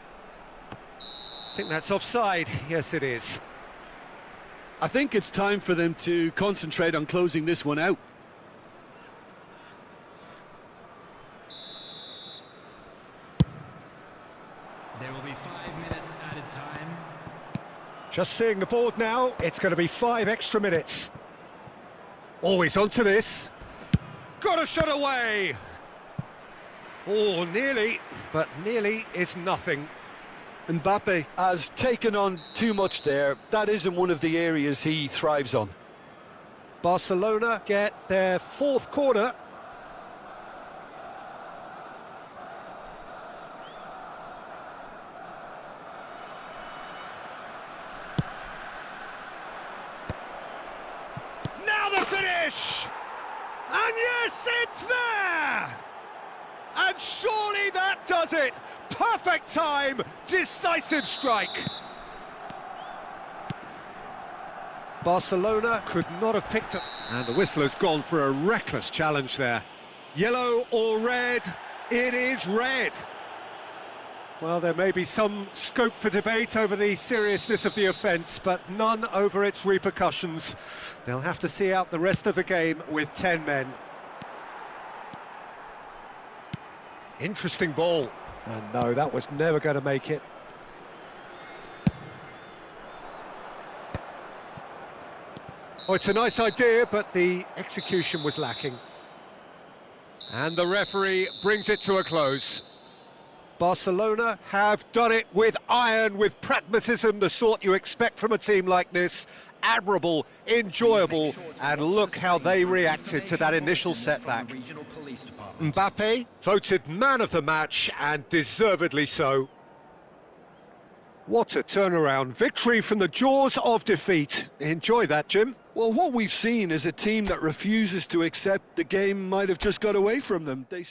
I think that's offside. Yes, it is. I think it's time for them to concentrate on closing this one out. There will be 5 minutes added time. Just seeing the board now, it's going to be 5 extra minutes. Always onto this. Got a shot away! Oh, nearly, but nearly is nothing. Mbappe has taken on too much there. That isn't one of the areas he thrives on. Barcelona get their 4th corner. finish! And yes, it's there! And surely that does it! Perfect time, decisive strike! Barcelona could not have picked up... And the whistle has gone for a reckless challenge there. Yellow or red? It is red. Well, there may be some scope for debate over the seriousness of the offence, but none over its repercussions. They'll have to see out the rest of the game with 10 men. Interesting ball. And no, that was never going to make it. Oh, it's a nice idea, but the execution was lacking. And the referee brings it to a close. Barcelona have done it with iron, with pragmatism, the sort you expect from a team like this. Admirable, enjoyable, and look how they reacted to that initial setback. Mbappe voted man of the match, and deservedly so. What a turnaround. Victory from the jaws of defeat. Enjoy that, Jim. Well, what we've seen is a team that refuses to accept the game might have just got away from them. They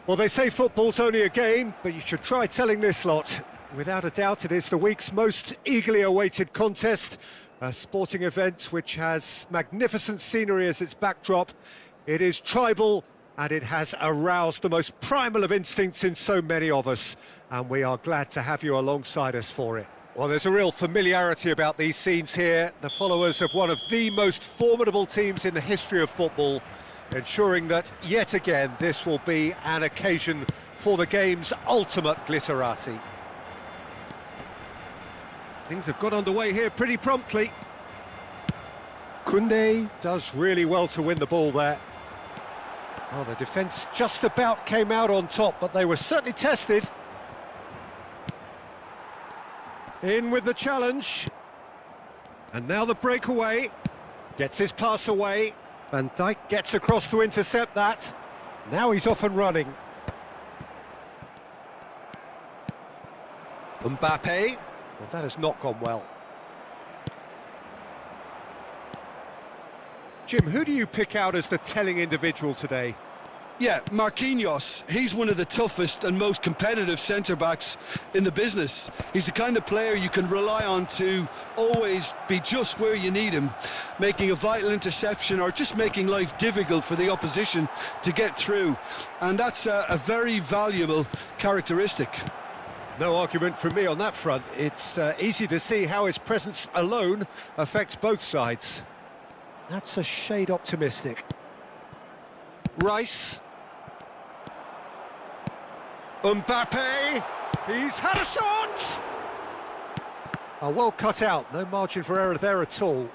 Well, they say football's only a game, but you should try telling this lot. Without a doubt, it is the week's most eagerly awaited contest, a sporting event which has magnificent scenery as its backdrop. It is tribal, and it has aroused the most primal of instincts in so many of us, and we are glad to have you alongside us for it. Well, there's a real familiarity about these scenes here, the followers of one of the most formidable teams in the history of football, ensuring that, yet again, this will be an occasion for the game's ultimate glitterati. Things have got underway here pretty promptly. Koundé does really well to win the ball there. Oh, the defence just about came out on top, but they were certainly tested. In with the challenge. And now the breakaway. Gets his pass away. Van Dijk gets across to intercept that. Now he's off and running. Mbappe. Well, that has not gone well. Jim, who do you pick out as the telling individual today? Yeah, Marquinhos, he's one of the toughest and most competitive centre-backs in the business. He's the kind of player you can rely on to always be just where you need him, making a vital interception or just making life difficult for the opposition to get through. And that's a very valuable characteristic. No argument from me on that front. It's easy to see how his presence alone affects both sides. That's a shade optimistic. Rice. Mbappe. He's had a shot! Oh, well cut out. No margin for error there at all.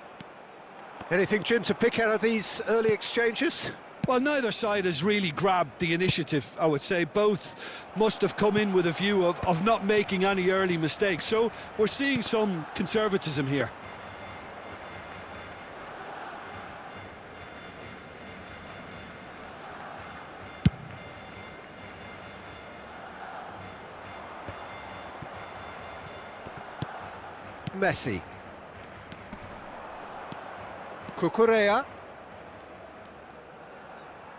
Anything, Jim, to pick out of these early exchanges? Well, neither side has really grabbed the initiative, I would say. Both must have come in with a view of not making any early mistakes. So we're seeing some conservatism here. Messi. Cucurella.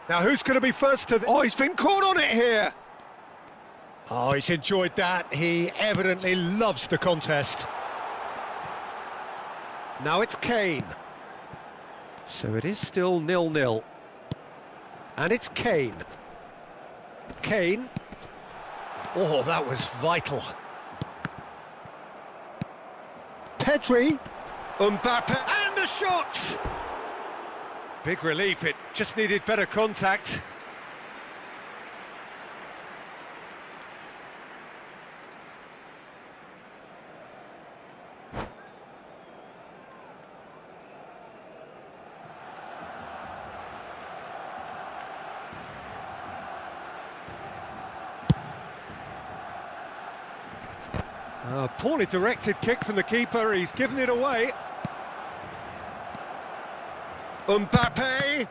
Now who's going to be first to... Oh, he's been caught on it here! Oh, he's enjoyed that. He evidently loves the contest. Now it's Kane. So it is still 0-0. And it's Kane. Kane. Oh, that was vital. Pedri. Mbappe. And the shot! Big relief, it just needed better contact. A poorly directed kick from the keeper, he's given it away. Mbappe.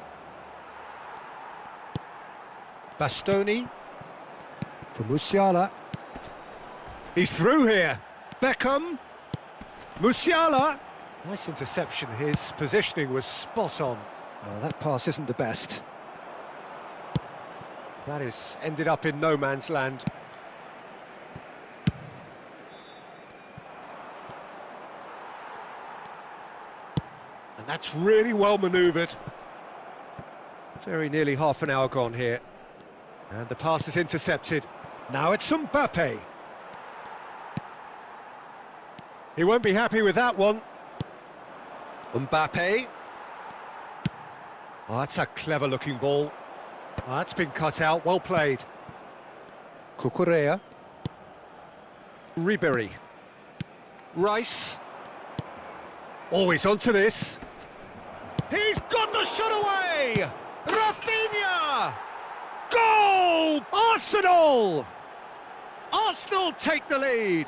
Bastoni. For Musiala. He's through here. Beckham. Musiala. Nice interception. His positioning was spot on. Oh, that pass isn't the best. That is ended up in no man's land. And that's really well manoeuvred. Very nearly half an hour gone here. And the pass is intercepted. Now it's Mbappe. He won't be happy with that one. Mbappe. Oh, that's a clever-looking ball. Oh, that's been cut out. Well played. Cucurella. Ribery. Rice. Oh, he's onto this. He's got the shot away! Rafinha! Goal! Arsenal! Arsenal take the lead.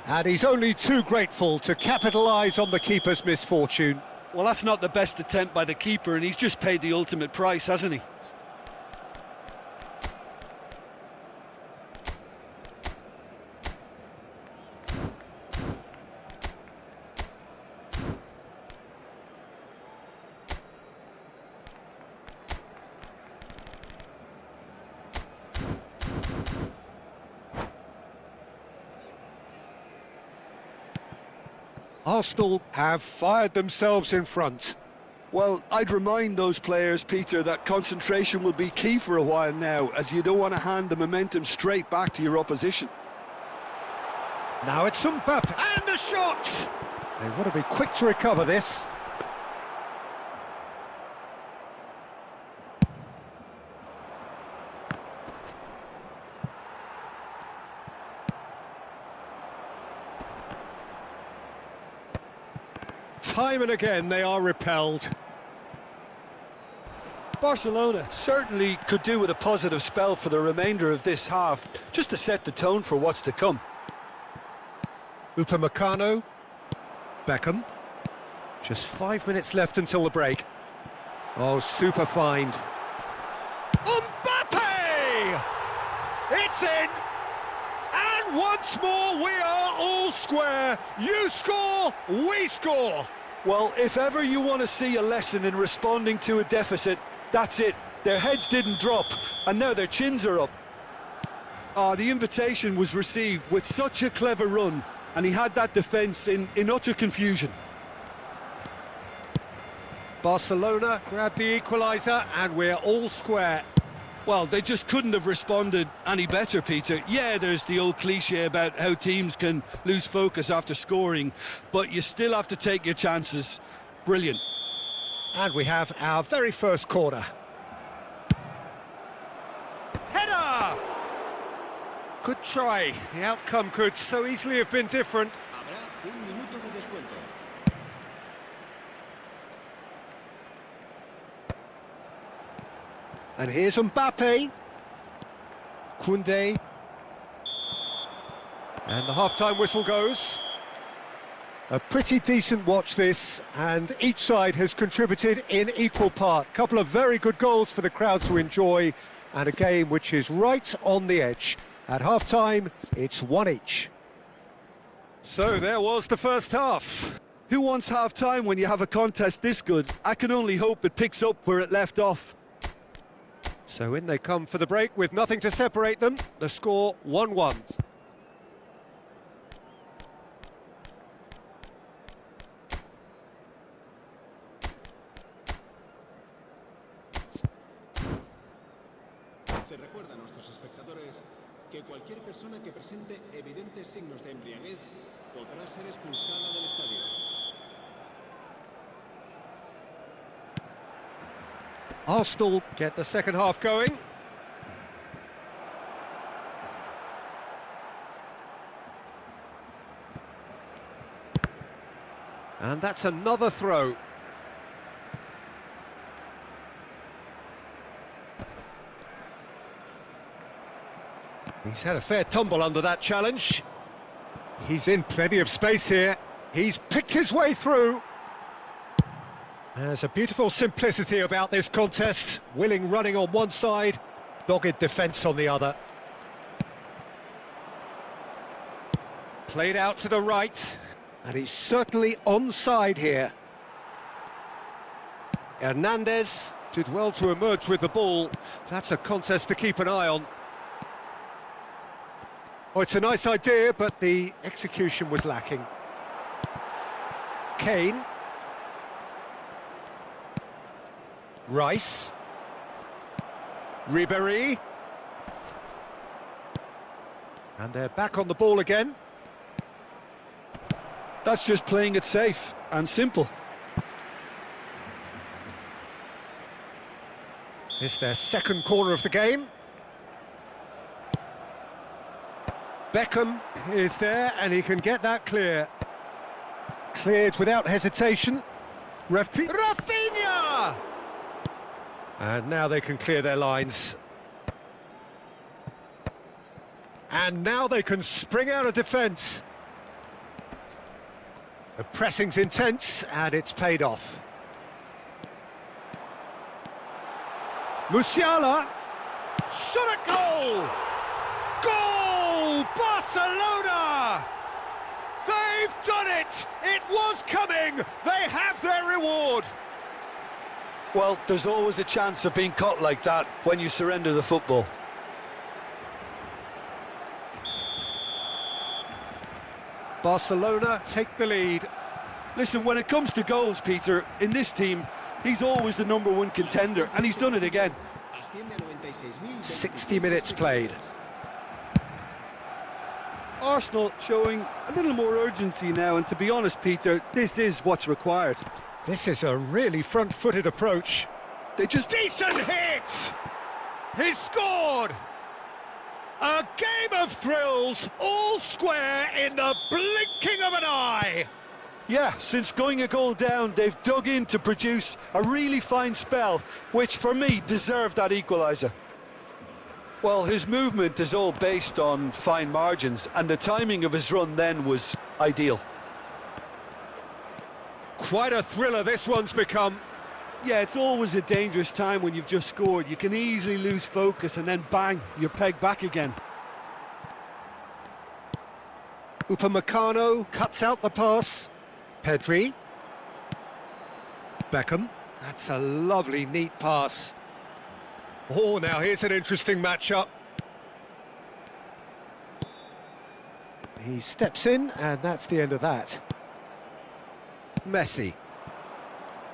And he's only too grateful to capitalise on the keeper's misfortune. Well, that's not the best attempt by the keeper, and he's just paid the ultimate price, hasn't he? Arsenal have fired themselves in front. Well, I'd remind those players, Peter, that concentration will be key for a while now, as you don't want to hand the momentum straight back to your opposition. Now it's Mbappe, and the shot! They want to be quick to recover this. Time and again they are repelled. Barcelona certainly could do with a positive spell for the remainder of this half, just to set the tone for what's to come. Upamecano, Beckham. Just 5 minutes left until the break. Oh, super find. Mbappe! It's in! And once more we are all square. You score, we score. Well, if ever you want to see a lesson in responding to a deficit, that's it. Their heads didn't drop, and now their chins are up. The invitation was received with such a clever run, and he had that defence in utter confusion. Barcelona grabbed the equaliser, and we're all square. Well, they just couldn't have responded any better, Peter. Yeah, there's the old cliche about how teams can lose focus after scoring, but you still have to take your chances. Brilliant. And we have our very first corner. Header! Good try. The outcome could so easily have been different. And here's Mbappe. Koundé. And the half-time whistle goes. A pretty decent watch this, and each side has contributed in equal part. Couple of very good goals for the crowd to enjoy, and a game which is right on the edge. At half-time, it's 1 each. So there was the first half. Who wants half-time when you have a contest this good? I can only hope it picks up where it left off. So in they come for the break with nothing to separate them. The score 1-1. Se recuerda a nuestros espectadores que cualquier persona que presente evidentes signos de embriaguez podrá ser expulsada del estadio. Arsenal get the second half going. And that's another throw. He's had a fair tumble under that challenge. He's in plenty of space here. He's picked his way through. There's a beautiful simplicity about this contest. Willing running on one side, dogged defence on the other. Played out to the right, and he's certainly onside here. Hernandez did well to emerge with the ball. That's a contest to keep an eye on. Oh, it's a nice idea, but the execution was lacking. Kane. Rice. Ribéry. And they're back on the ball again. That's just playing it safe and simple. It's their second corner of the game. Beckham is there, and he can get that clear. Cleared without hesitation. Rafinha! And now they can clear their lines. And now they can spring out of defence. The pressing's intense, and it's paid off. Musiala! Shot at goal! Goal! Barcelona! They've done it! It was coming! They have their reward! Well, there's always a chance of being caught like that when you surrender the football. Barcelona take the lead. Listen, when it comes to goals, Peter, in this team, he's always the #1 contender, and he's done it again. 60 minutes played. Arsenal showing a little more urgency now, and to be honest, Peter, this is what's required. This is a really front-footed approach. They just... Decent hit! He's scored! A game of thrills, all square in the blinking of an eye! Yeah, since going a goal down, they've dug in to produce a really fine spell, which for me deserved that equaliser. Well, his movement is all based on fine margins, and the timing of his run then was ideal. Quite a thriller this one's become. Yeah, it's always a dangerous time when you've just scored. You can easily lose focus and then bang, you're pegged back again. Upamecano cuts out the pass. Pedri. Beckham. That's a lovely, neat pass. Oh, now here's an interesting matchup. He steps in, and that's the end of that. Messi.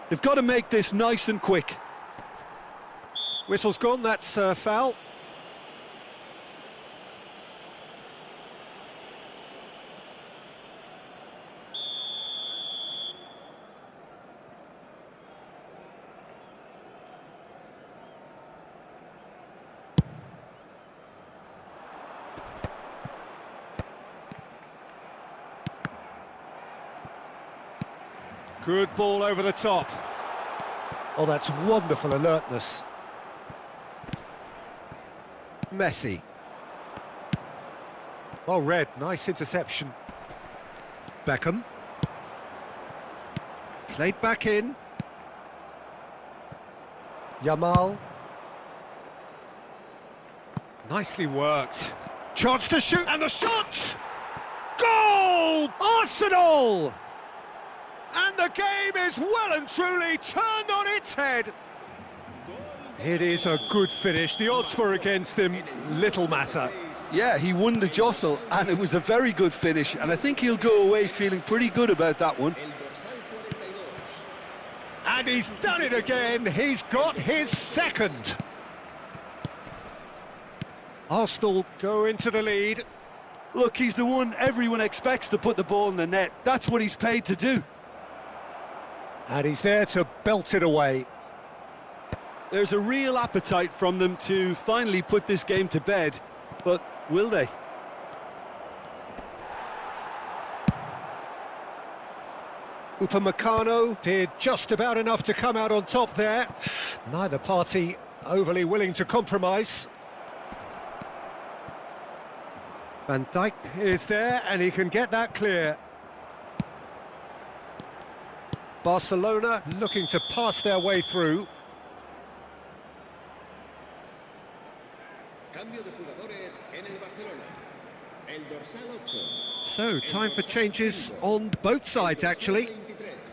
They've got to make this nice and quick. Whistle's gone, that's foul. Good ball over the top. Oh, that's wonderful alertness. Messi. Well read, nice interception. Beckham. Played back in. Yamal. Nicely worked. Chance to shoot, and the shot! Goal! Arsenal! And the game is well and truly turned on its head. It is a good finish. The odds were against him, little matter. Yeah, he won the jostle, and it was a very good finish, and I think he'll go away feeling pretty good about that one. And he's done it again. He's got his second. Arsenal go into the lead. Look, he's the one everyone expects to put the ball in the net. That's what he's paid to do. And he's there to belt it away. There's a real appetite from them to finally put this game to bed, but will they? Upamecano did just about enough to come out on top there. Neither party overly willing to compromise. Van Dijk is there, and he can get that clear. Barcelona looking to pass their way through. So, time for changes on both sides, actually.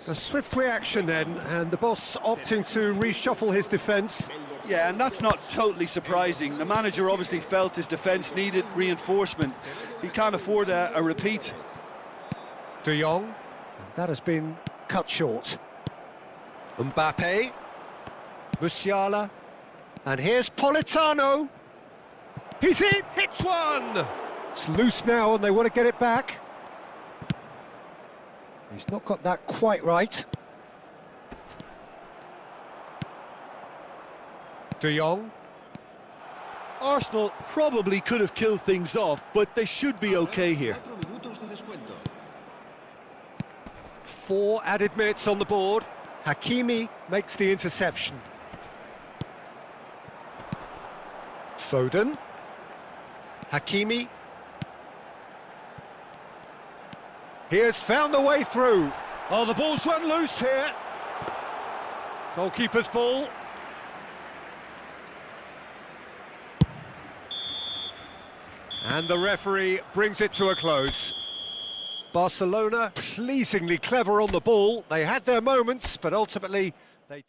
A swift reaction then, and the boss opting to reshuffle his defence. Yeah, and that's not totally surprising. The manager obviously felt his defence needed reinforcement. He can't afford a repeat. De Jong, and that has been cut short. Mbappe, Musiala, and here's Politano. He's in, hits one! It's loose now and they want to get it back. He's not got that quite right. De Jong. Arsenal probably could have killed things off, but they should be okay here. 4 added minutes on the board. Hakimi makes the interception. Foden. Hakimi. He has found the way through. Oh, the ball's run loose here. Goalkeeper's ball. And the referee brings it to a close. Barcelona pleasingly clever on the ball. They had their moments, but ultimately they...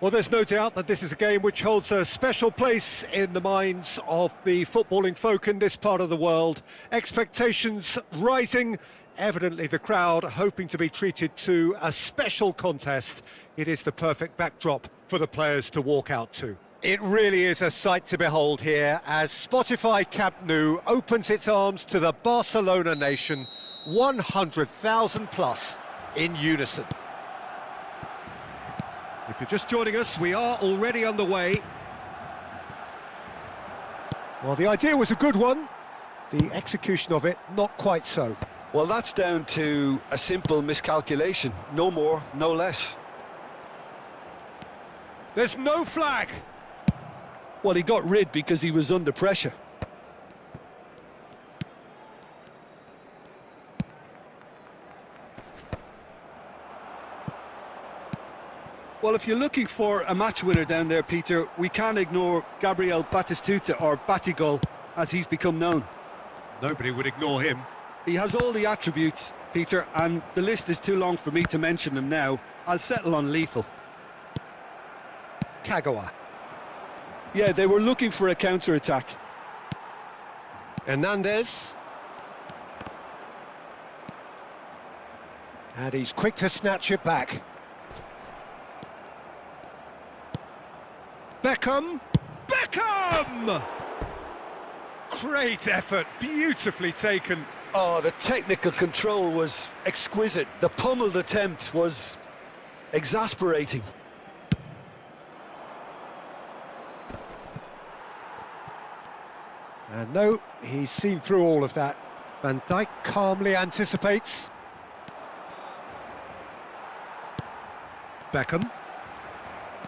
Well, there's no doubt that this is a game which holds a special place in the minds of the footballing folk in this part of the world. Expectations rising, evidently the crowd hoping to be treated to a special contest. It is the perfect backdrop for the players to walk out to. It really is a sight to behold here as Spotify Camp Nou opens its arms to the Barcelona nation, 100,000 plus in unison. If you're just joining us, we are already underway. Well, the idea was a good one. The execution of it, not quite so. Well, that's down to a simple miscalculation. No more, no less. There's no flag. Well, he got rid because he was under pressure. Well, if you're looking for a match winner down there, Peter, we can't ignore Gabriel Batistuta, or Batigol, as he's become known. Nobody would ignore him. He has all the attributes, Peter, and the list is too long for me to mention them now. I'll settle on lethal. Kagawa. Yeah, they were looking for a counter-attack. Hernandez. And he's quick to snatch it back. Beckham! Beckham! Great effort, beautifully taken. Oh, the technical control was exquisite. The pummeled attempt was exasperating. And no, he's seen through all of that. Van Dijk calmly anticipates. Beckham.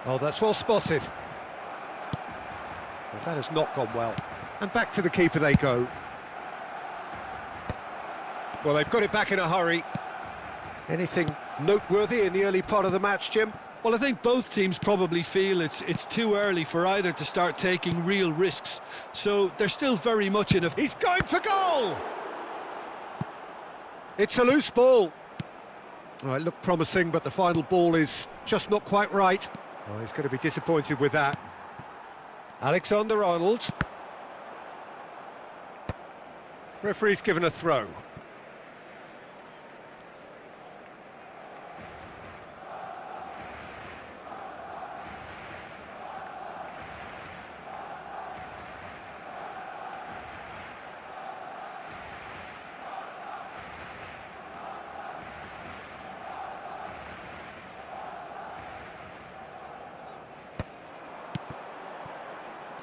Oh, that's well spotted. Well, that has not gone well. And back to the keeper they go. Well, they've got it back in a hurry. Anything noteworthy in the early part of the match, Jim? Well, I think both teams probably feel it's too early for either to start taking real risks. So they're still very much in a... He's going for goal! It's a loose ball. Oh, it looked promising, but the final ball is just not quite right. Oh, he's going to be disappointed with that. Alexander-Arnold. Referee's given a throw.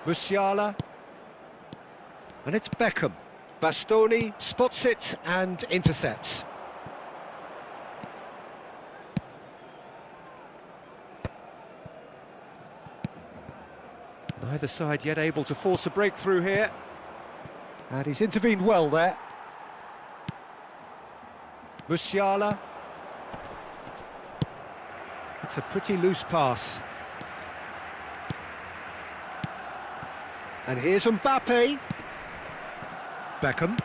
Musiala. And it's Beckham. Bastoni spots it and intercepts. Neither side yet able to force a breakthrough here. And he's intervened well there. Musiala. It's a pretty loose pass. And here's Mbappe. Beckham.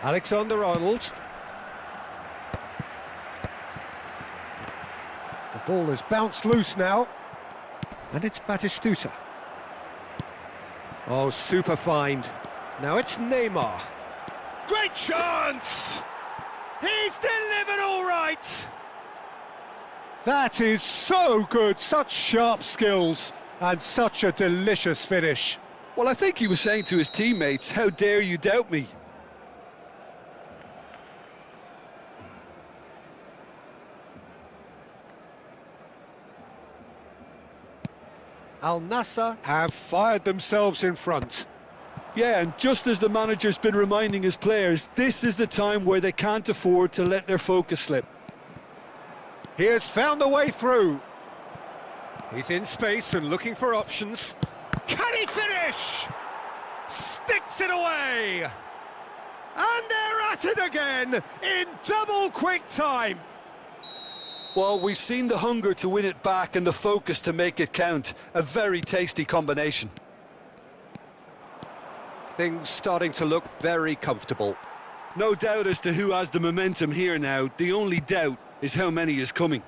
Alexander-Arnold. The ball has bounced loose now. And it's Batistuta. Oh, super find. Now it's Neymar. Great chance! He's delivered all right! That is so good, such sharp skills, and such a delicious finish. Well, I think he was saying to his teammates, how dare you doubt me? Al Nassr have fired themselves in front. Yeah, and just as the manager's been reminding his players, this is the time where they can't afford to let their focus slip. He has found the way through. He's in space and looking for options. Can he finish? Sticks it away. And they're at it again in double quick time. Well, we've seen the hunger to win it back and the focus to make it count. A very tasty combination. Things starting to look very comfortable. No doubt as to who has the momentum here now. The only doubt is how many is coming.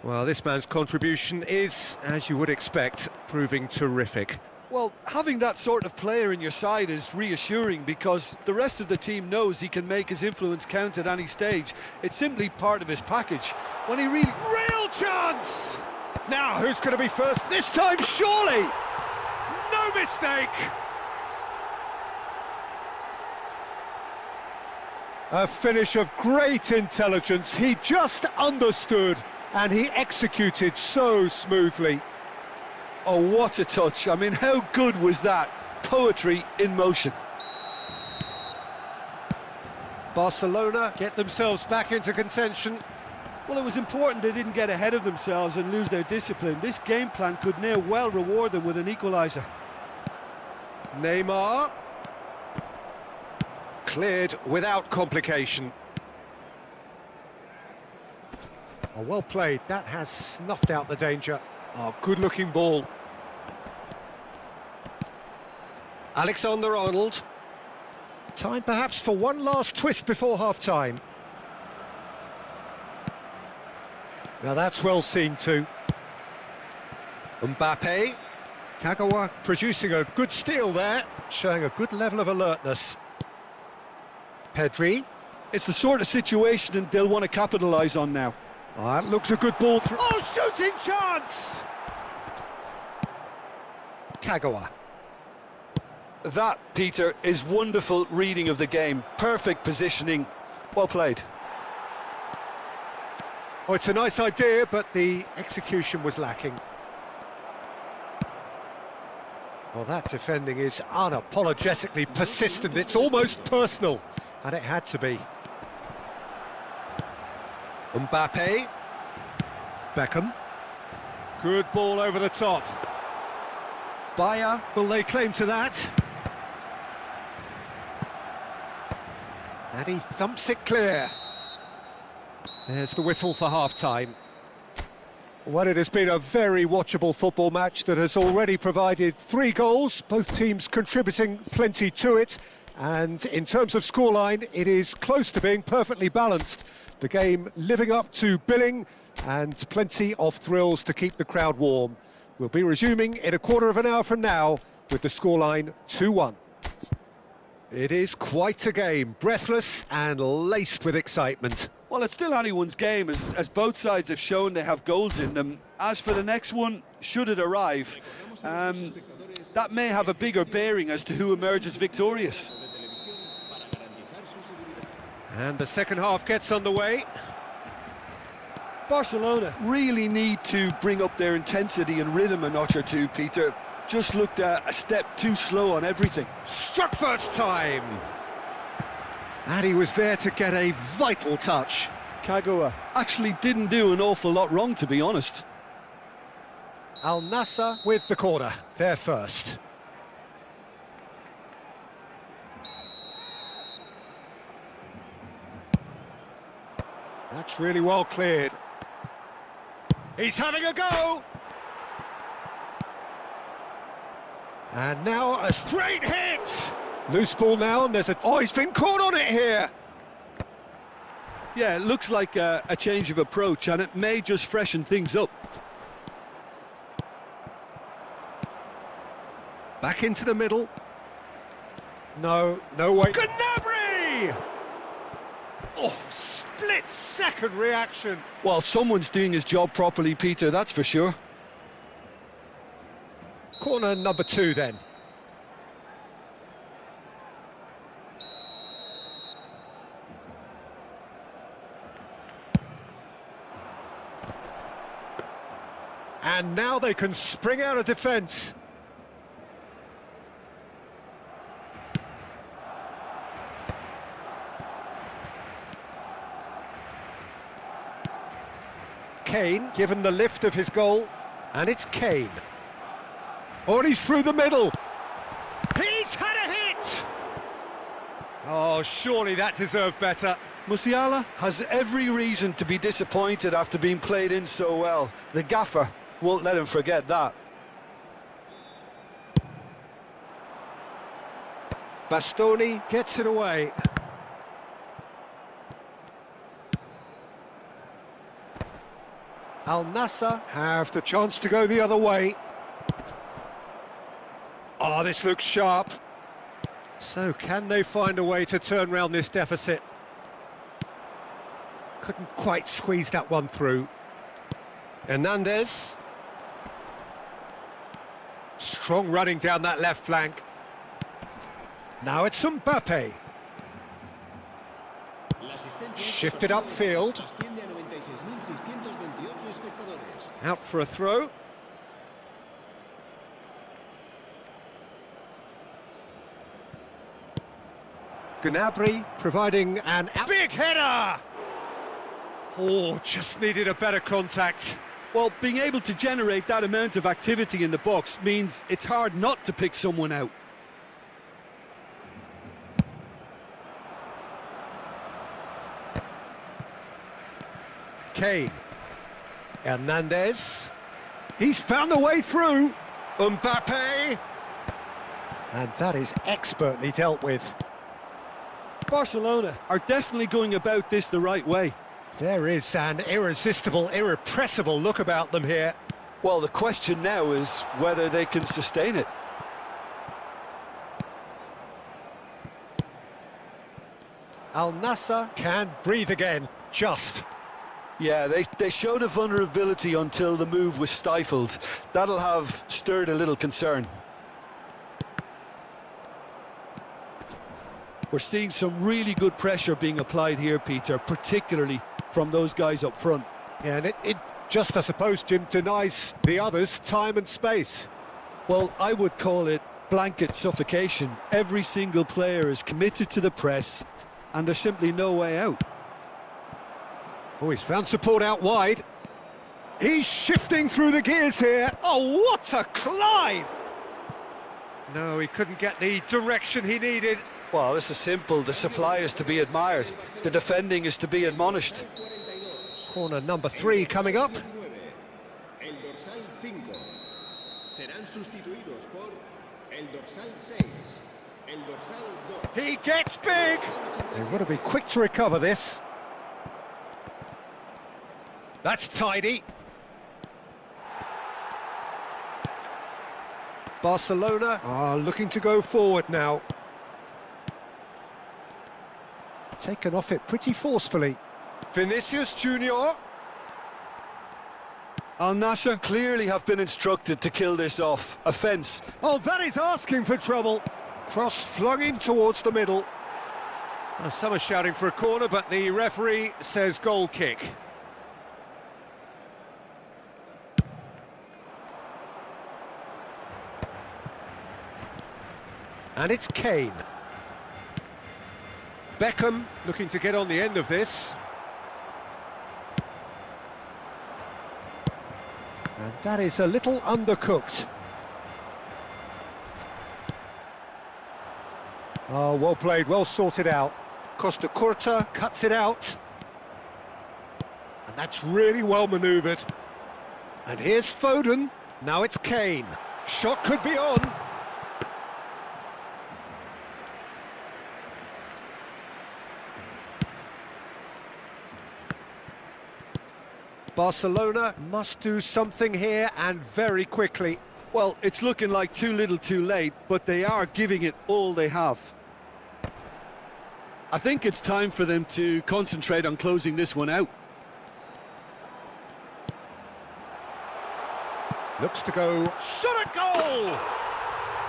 Well, this man's contribution is, as you would expect, proving terrific. Well, having that sort of player in your side is reassuring because the rest of the team knows he can make his influence count at any stage. It's simply part of his package. When he really... Real chance! Now, who's going to be first this time, surely? No mistake! A finish of great intelligence. He just understood and he executed so smoothly. Oh, what a touch. I mean, how good was that? Poetry in motion. Barcelona get themselves back into contention. Well, it was important they didn't get ahead of themselves and lose their discipline. This game plan could now well reward them with an equaliser. Neymar. Cleared without complication. Oh, well played. That has snuffed out the danger. Oh, good-looking ball. Alexander-Arnold. Time perhaps for one last twist before half-time. Now that's well seen too. Mbappe. Kagawa producing a good steal there, showing a good level of alertness. Pedri. It's the sort of situation they'll want to capitalise on now. Oh, that looks a good ball through. Oh, shooting chance! Kagawa. That, Peter, is wonderful reading of the game. Perfect positioning. Well played. Oh, it's a nice idea, but the execution was lacking. Well, that defending is unapologetically persistent. It's almost personal, and it had to be. Mbappe. Beckham. Good ball over the top. Bayer, will they claim to that? And he thumps it clear. There's the whistle for half-time. Well, it has been a very watchable football match that has already provided 3 goals, both teams contributing plenty to it. And in terms of scoreline, it is close to being perfectly balanced. The game living up to billing and plenty of thrills to keep the crowd warm. We'll be resuming in a quarter of an hour from now with the scoreline 2-1. It is quite a game, breathless and laced with excitement. Well, it's still anyone's game, as both sides have shown they have goals in them. As for the next one, should it arrive, that may have a bigger bearing as to who emerges victorious. And the second half gets underway. Barcelona really need to bring up their intensity and rhythm a notch or two, Peter. Just looked a step too slow on everything. Struck first time. And he was there to get a vital touch. Kagawa actually didn't do an awful lot wrong, to be honest. Al Nassr with the corner, there first. That's really well cleared. He's having a go! And now a straight hit! Loose ball now, and there's a... Oh, he's been caught on it here! Yeah, it looks like a change of approach, and it may just freshen things up. Back into the middle. No way. Gnabry! Oh, split-second reaction. Well, someone's doing his job properly, Peter, that's for sure. Corner number 2 then. And now they can spring out of defence. Kane given the lift of his goal, and it's Kane. Oh, and he's through the middle. He's had a hit! Oh, surely that deserved better. Musiala has every reason to be disappointed after being played in so well. The gaffer won't let him forget that. Bastoni gets it away. Al Nassr have the chance to go the other way. Oh, this looks sharp. So can they find a way to turn round this deficit? Couldn't quite squeeze that one through. Hernandez. Strong running down that left flank. Now it's Mbappe. Shifted upfield. Out for a throw. Gnabry providing an big header! Oh, just needed a better contact. Well, being able to generate that amount of activity in the box means it's hard not to pick someone out. Kane. Hernandez. He's found a way through. Mbappe. And that is expertly dealt with. Barcelona are definitely going about this the right way. There is an irresistible, irrepressible look about them here. Well, the question now is whether they can sustain it. Al Nassr can breathe again, just. Yeah, they showed a vulnerability until the move was stifled. That'll have stirred a little concern. We're seeing some really good pressure being applied here, Peter, particularly from those guys up front. Yeah, and it just, I suppose, Jim, denies the others time and space. Well, I would call it blanket suffocation. Every single player is committed to the press, and there's simply no way out. Oh, he's found support out wide. He's shifting through the gears here. Oh, what a climb! No, he couldn't get the direction he needed. Well, this is simple. The supply is to be admired. The defending is to be admonished. Corner number 3 coming up. El dorsal 5 serán sustituidos por el dorsal 6, el dorsal 2. He gets big! They've got to be quick to recover this. That's tidy. Barcelona are looking to go forward now. Taken off it pretty forcefully. Vinicius Junior. Al Nassr clearly have been instructed to kill this off. Offence. Oh, that is asking for trouble. Cross flung in towards the middle. Well, some are shouting for a corner, but the referee says goal kick. And it's Kane. Beckham looking to get on the end of this. And that is a little undercooked. Oh, well played, well sorted out. Costa Curta cuts it out. And that's really well manoeuvred. And here's Foden. Now it's Kane. Shot could be on. Barcelona must do something here, and very quickly. Well, it's looking like too little too late, but they are giving it all they have. I think it's time for them to concentrate on closing this one out. Looks to go. Shot at goal!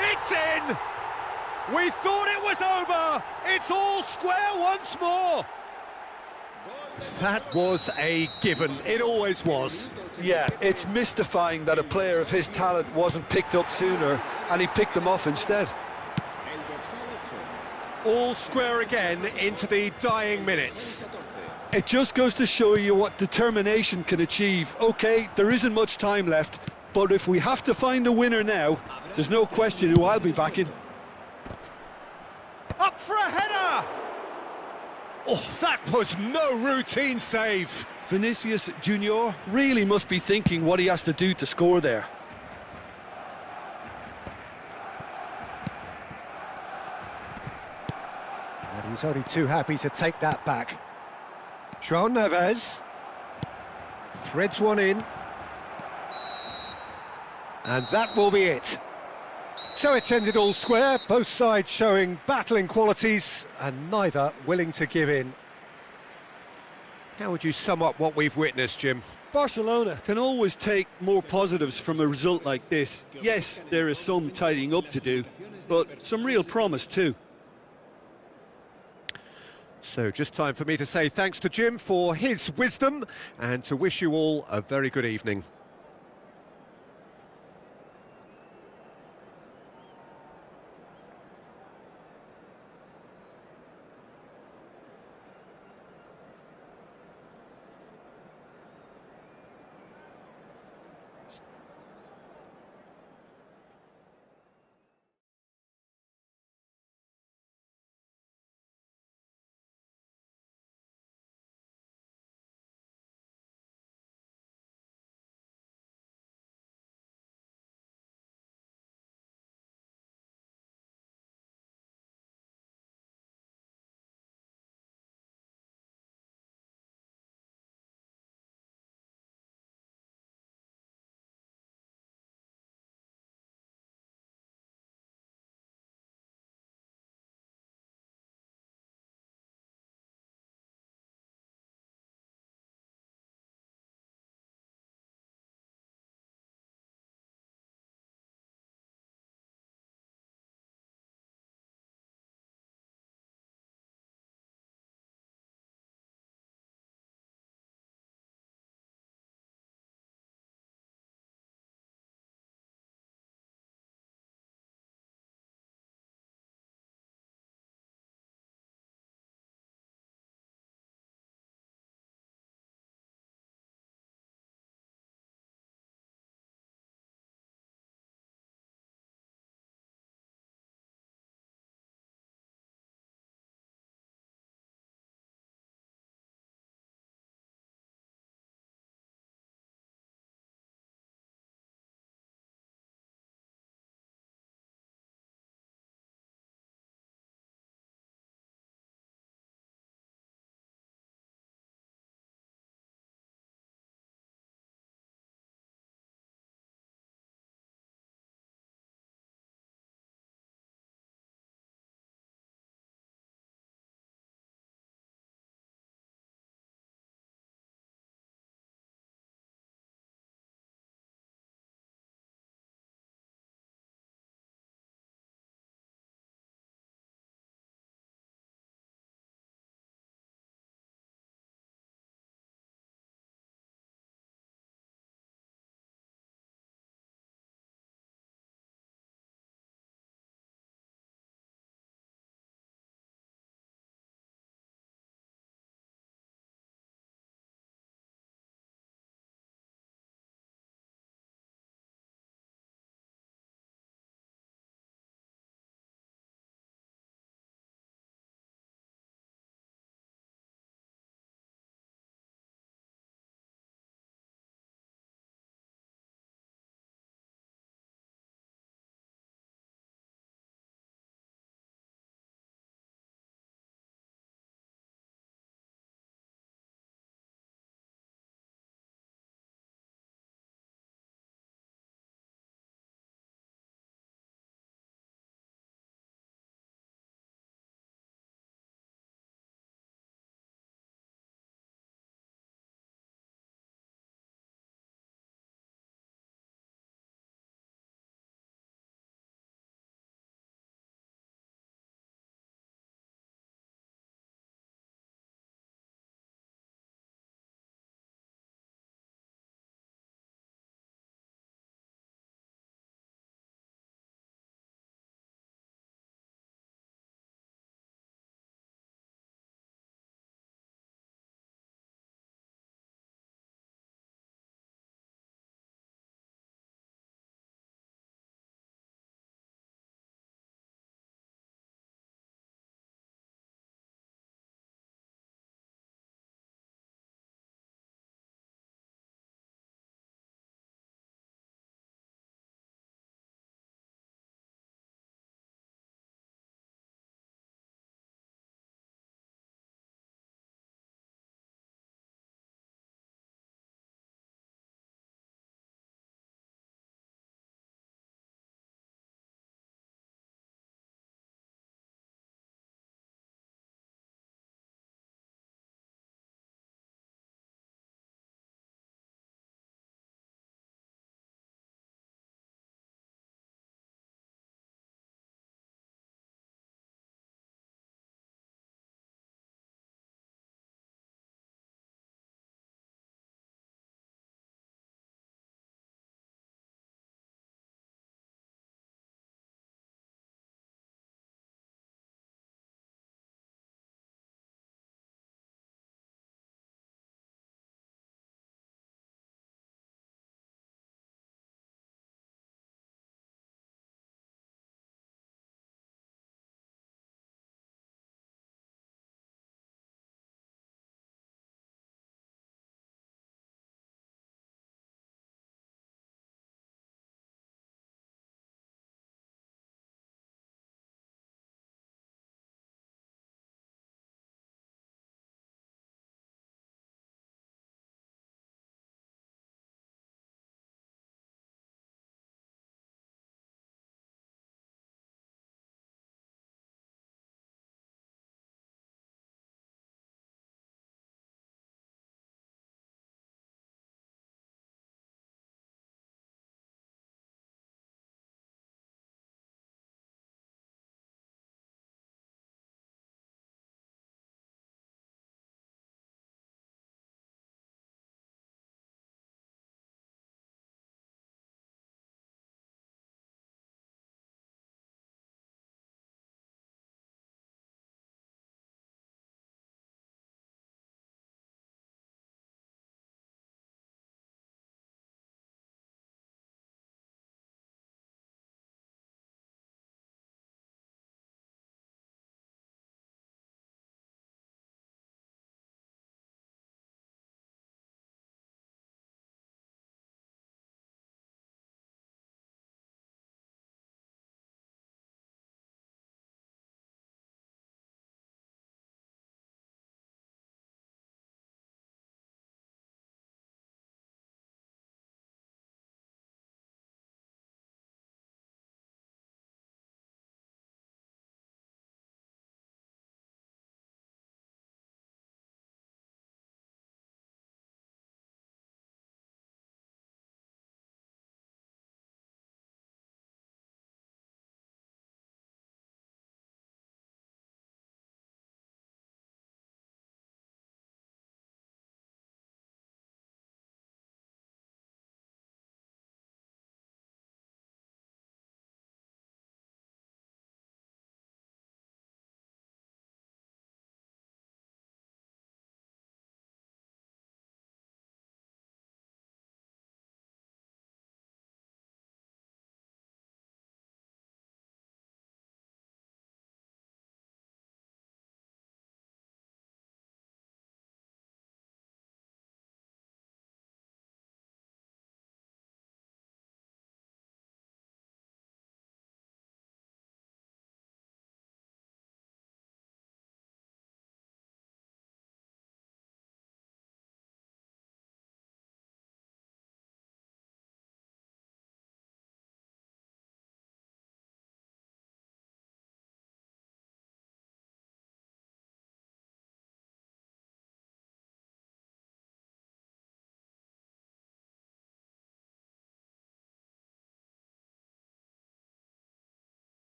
It's in! We thought it was over! It's all square once more! That was a given. It always was. Yeah, it's mystifying that a player of his talent wasn't picked up sooner, and he picked them off instead. All square again into the dying minutes. It just goes to show you what determination can achieve. Okay, there isn't much time left, but if we have to find a winner now, there's no question who I'll be backing. Up for a header! Oh, that was no routine save. Vinicius Junior really must be thinking what he has to do to score there. And he's only too happy to take that back. João Neves threads one in. And that will be it. So it's ended all square, both sides showing battling qualities and neither willing to give in. How would you sum up what we've witnessed, Jim? Barcelona can always take more positives from a result like this. Yes, there is some tidying up to do, but some real promise too. So just time for me to say thanks to Jim for his wisdom and to wish you all a very good evening.